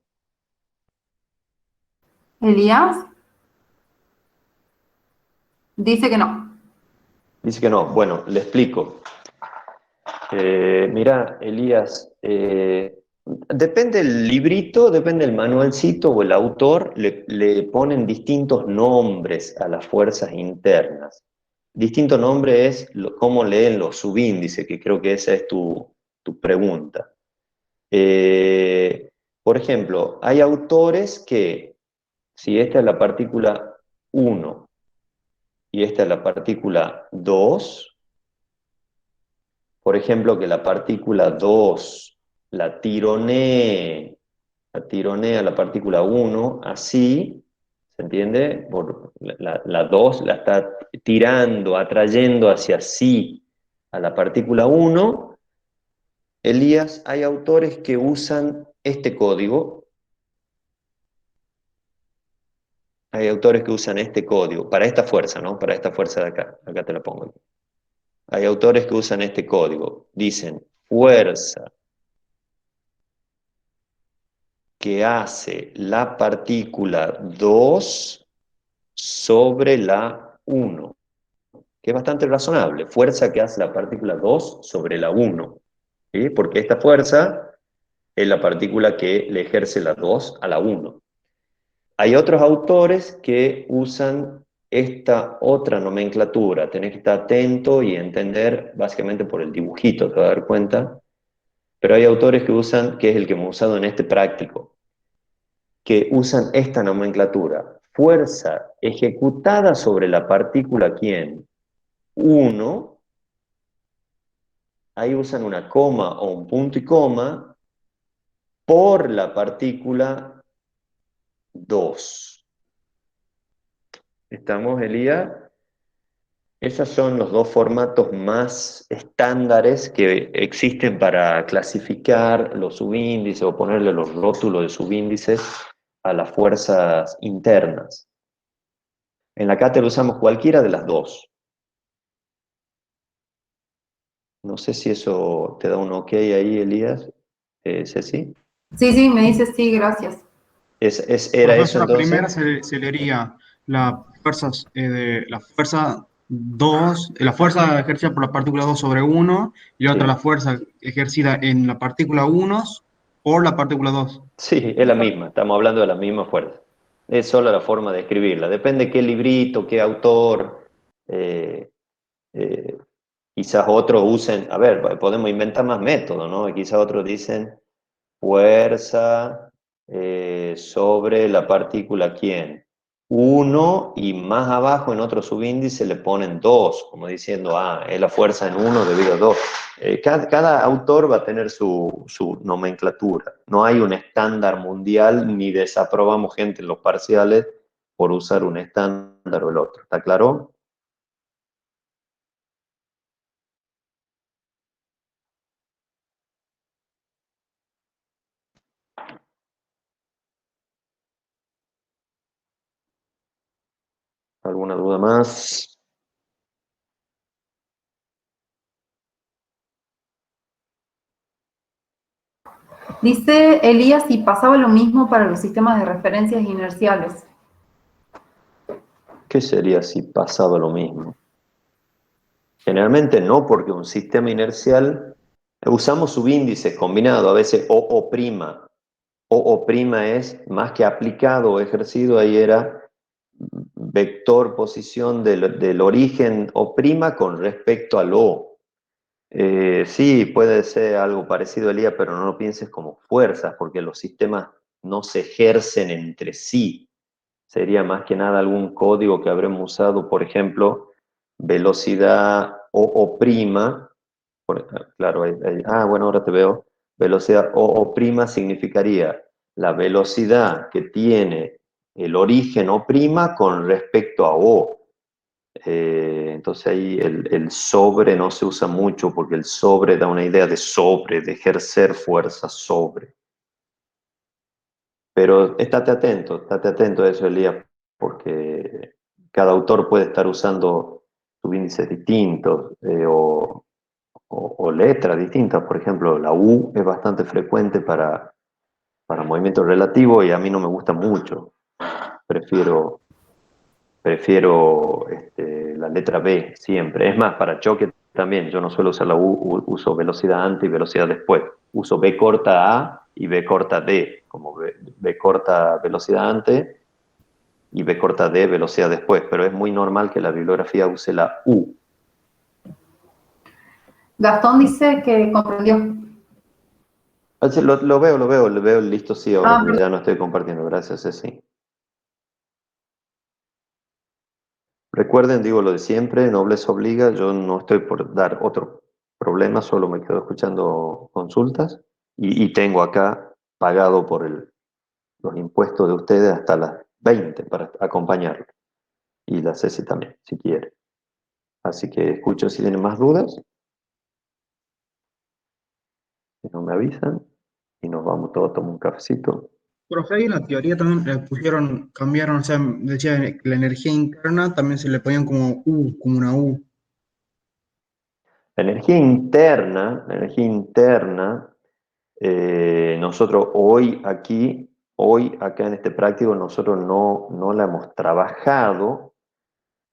Elías dice que no. Dice que no. Bueno, le explico. Mira, Elías, depende el librito, depende el manualcito o el autor, le ponen distintos nombres a las fuerzas internas. Distinto nombre es cómo leen los subíndices, que creo que esa es tu pregunta. Por ejemplo, hay autores que, si esta es la partícula 1 y esta es la partícula 2, por ejemplo, que la partícula 2 la tironee a la partícula 1, así, ¿se entiende? La 2 la está tirando, atrayendo hacia sí, a la partícula 1, Elías, hay autores que usan este código. Hay autores que usan este código, para esta fuerza, ¿no? Para esta fuerza de acá. Acá te la pongo. Hay autores que usan este código. Dicen, fuerza que hace la partícula 2 sobre la 1, que es bastante razonable. Fuerza que hace la partícula 2 sobre la 1, ¿sí? Porque esta fuerza es la partícula que le ejerce la 2 a la 1. Hay otros autores que usan esta otra nomenclatura. Tenés que estar atento y entender, básicamente por el dibujito, te vas a dar cuenta. Pero hay autores que usan, que es el que hemos usado en este práctico, que usan esta nomenclatura. Fuerza ejecutada sobre la partícula ¿quién? 1, ahí usan una coma o un punto y coma, por la partícula 2. ¿Estamos, Elías? Esos son los dos formatos más estándares que existen para clasificar los subíndices o ponerle los rótulos de subíndices a las fuerzas internas. En la cátedra usamos cualquiera de las dos. No sé si eso te da un ok ahí, Elías. Ceci. Sí, me dice sí, gracias. ¿Era eso Profesor, la primera entonces? se leería la fuerza 2, la fuerza ejercida por la partícula 2 sobre 1, y la Sí. otra la fuerza ejercida en la partícula 1 por la partícula 2. Sí, es la misma, estamos hablando de la misma fuerza. Es solo la forma de escribirla. Depende qué librito, qué autor. eh, eh, Quizás otros usen, a ver, podemos inventar más métodos, ¿no? Quizás otros dicen fuerza sobre la partícula ¿quién? 1, y más abajo en otro subíndice le ponen 2, como diciendo, es la fuerza en 1 debido a 2. Cada autor va a tener su nomenclatura. No hay un estándar mundial, ni desaprobamos gente en los parciales por usar un estándar o el otro. ¿Está claro? ¿Alguna duda más? Dice Elías si pasaba lo mismo para los sistemas de referencias inerciales. ¿Qué sería si pasaba lo mismo? Generalmente no, porque un sistema inercial, usamos subíndices combinados, a veces o''. O'' es más que aplicado o ejercido, ahí era vector posición del origen O' con respecto al O. Sí, puede ser algo parecido, Elías, pero no lo pienses como fuerzas, porque los sistemas no se ejercen entre sí. Sería más que nada algún código que habremos usado, por ejemplo, velocidad O''. Claro, bueno, ahora te veo. Velocidad O'' significaría la velocidad que tiene el origen O' con respecto a O. Entonces ahí el sobre no se usa mucho porque el sobre da una idea de sobre, de ejercer fuerza sobre. Pero estate atento a eso, Elías, porque cada autor puede estar usando subíndices distintos o letras distintas. Por ejemplo, la U es bastante frecuente para movimiento relativo y a mí no me gusta mucho. Prefiero la letra B siempre. Es más, para choque también, yo no suelo usar la U, uso velocidad antes y velocidad después. Uso B corta A y B corta D, como B corta velocidad antes y B corta D velocidad después, pero es muy normal que la bibliografía use la U. Gastón dice que comprendió. Lo veo listo, sí, ahora porque Perdón. ya no estoy compartiendo. Gracias, Ceci. Recuerden, digo lo de siempre, nobleza obliga, yo no estoy por dar otro problema, solo me quedo escuchando consultas y tengo acá pagado por los impuestos de ustedes hasta las 20 para acompañarlo. Y la Ceci también, si quiere. Así que escucho si tienen más dudas. Si no me avisan, y nos vamos todos a tomar un cafecito. Profe, ahí en la teoría también le pusieron, cambiaron, o sea, decía que la energía interna también se le ponían como U, como una U. La energía interna, nosotros hoy acá en este práctico, nosotros no la hemos trabajado,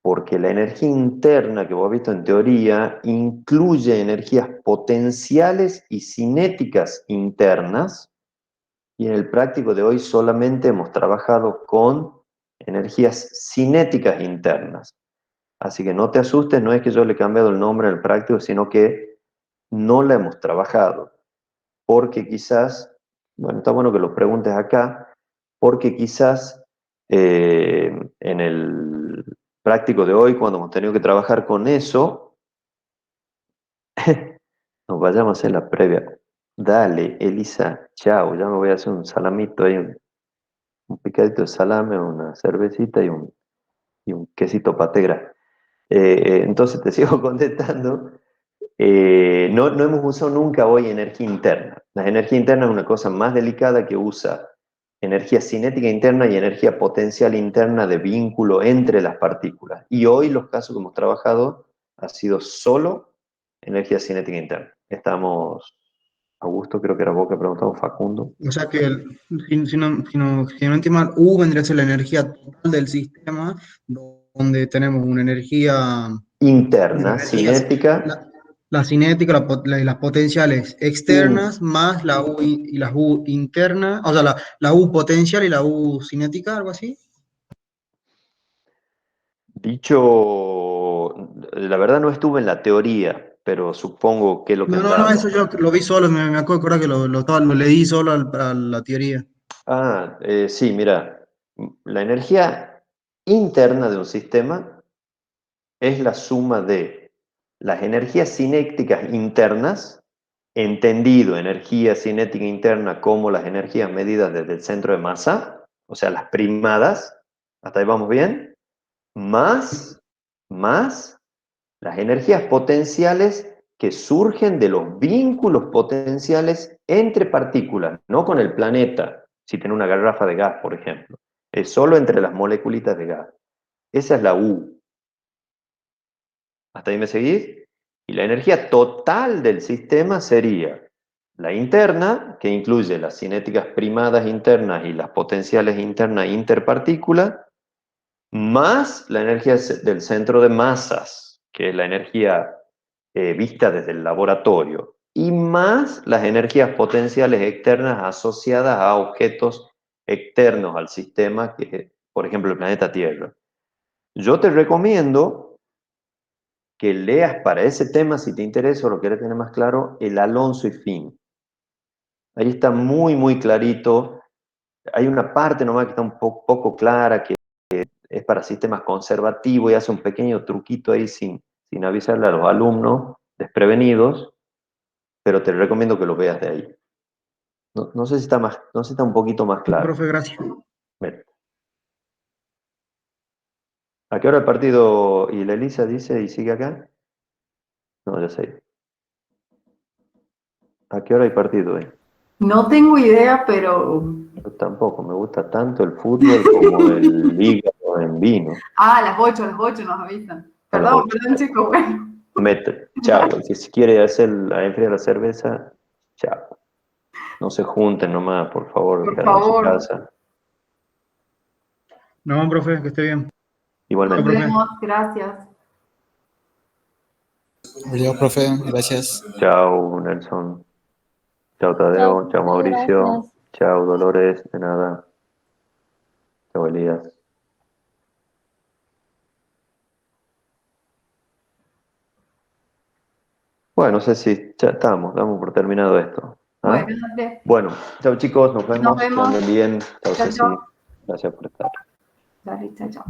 porque la energía interna que vos has visto en teoría incluye energías potenciales y cinéticas internas, y en el práctico de hoy solamente hemos trabajado con energías cinéticas internas. Así que no te asustes, no es que yo le he cambiado el nombre en el práctico, sino que no la hemos trabajado. Porque quizás, bueno, está bueno que lo preguntes acá, porque quizás en el práctico de hoy, cuando hemos tenido que trabajar con eso, nos vayamos a hacer la previa. Dale, Elisa, chao, ya me voy a hacer un salamito ahí, un picadito de salame, una cervecita y un quesito pategra. Entonces te sigo contestando. No hemos usado nunca hoy energía interna. La energía interna es una cosa más delicada que usa energía cinética interna y energía potencial interna de vínculo entre las partículas. Y hoy los casos que hemos trabajado ha sido solo energía cinética interna. Estamos, Augusto, creo que era vos que preguntamos, Facundo. O sea que, si no entiendo mal, U vendría a ser la energía total del sistema, donde tenemos una energía, Interna, energías, cinética, la cinética, las potenciales in- externas, más la U y las U internas, o sea, la U potencial y la U cinética, algo así. dicho, la verdad no estuve en la teoría, pero supongo que es lo que No, andaba. eso yo lo vi solo, me acuerdo que lo leí solo a la teoría. Sí, mira, la energía interna de un sistema es la suma de las energías cinéticas internas, entendido energía cinética interna como las energías medidas desde el centro de masa, o sea, las primadas, hasta ahí vamos bien, más las energías potenciales que surgen de los vínculos potenciales entre partículas, no con el planeta, si tiene una garrafa de gas, por ejemplo. Es solo entre las moleculitas de gas. Esa es la U. ¿Hasta ahí me seguís? Y la energía total del sistema sería la interna, que incluye las cinéticas primadas internas y las potenciales internas interpartículas, más la energía del centro de masas, que es la energía vista desde el laboratorio, y más las energías potenciales externas asociadas a objetos externos al sistema, que es, por ejemplo, el planeta Tierra. Yo te recomiendo que leas para ese tema, si te interesa o lo quieres tener más claro, el Alonso y Finn. Ahí está muy, muy clarito. Hay una parte nomás que está un poco clara, que es para sistemas conservativos y hace un pequeño truquito ahí sin avisarle a los alumnos desprevenidos, pero te recomiendo que lo veas de ahí. No sé si está no sé si está un poquito más claro. Profe, gracias. Ven. ¿A qué hora el partido? ¿Y la Elisa dice y sigue acá? No, ya sé. ¿A qué hora hay partido hoy? No tengo idea, pero... Yo tampoco, me gusta tanto el fútbol como el hígado en vino. Ah, a las 8 nos avisan. A las Perdón, 8. perdón, chicos, bueno. Chao, el que si quiere hacer enfriar la cerveza, chao. No se junten nomás, por favor, Por cada uno en su favor. casa. No, profe, que esté bien. Chao, Igualmente. Nos profe. vemos, gracias. Adiós, profe. Gracias. Chao, Nelson. Chao, Tadeo. Chao, Mauricio. Chao, Dolores. De nada. Chao, Elías. Bueno, no sé si ya estamos, damos por terminado esto. ¿Ah? Bueno, Andrés, Bueno, chao chicos, nos nos vemos, que vemos. anden bien. Chao, Chao, Ceci. chao. Gracias por estar. Dale, chao, chao.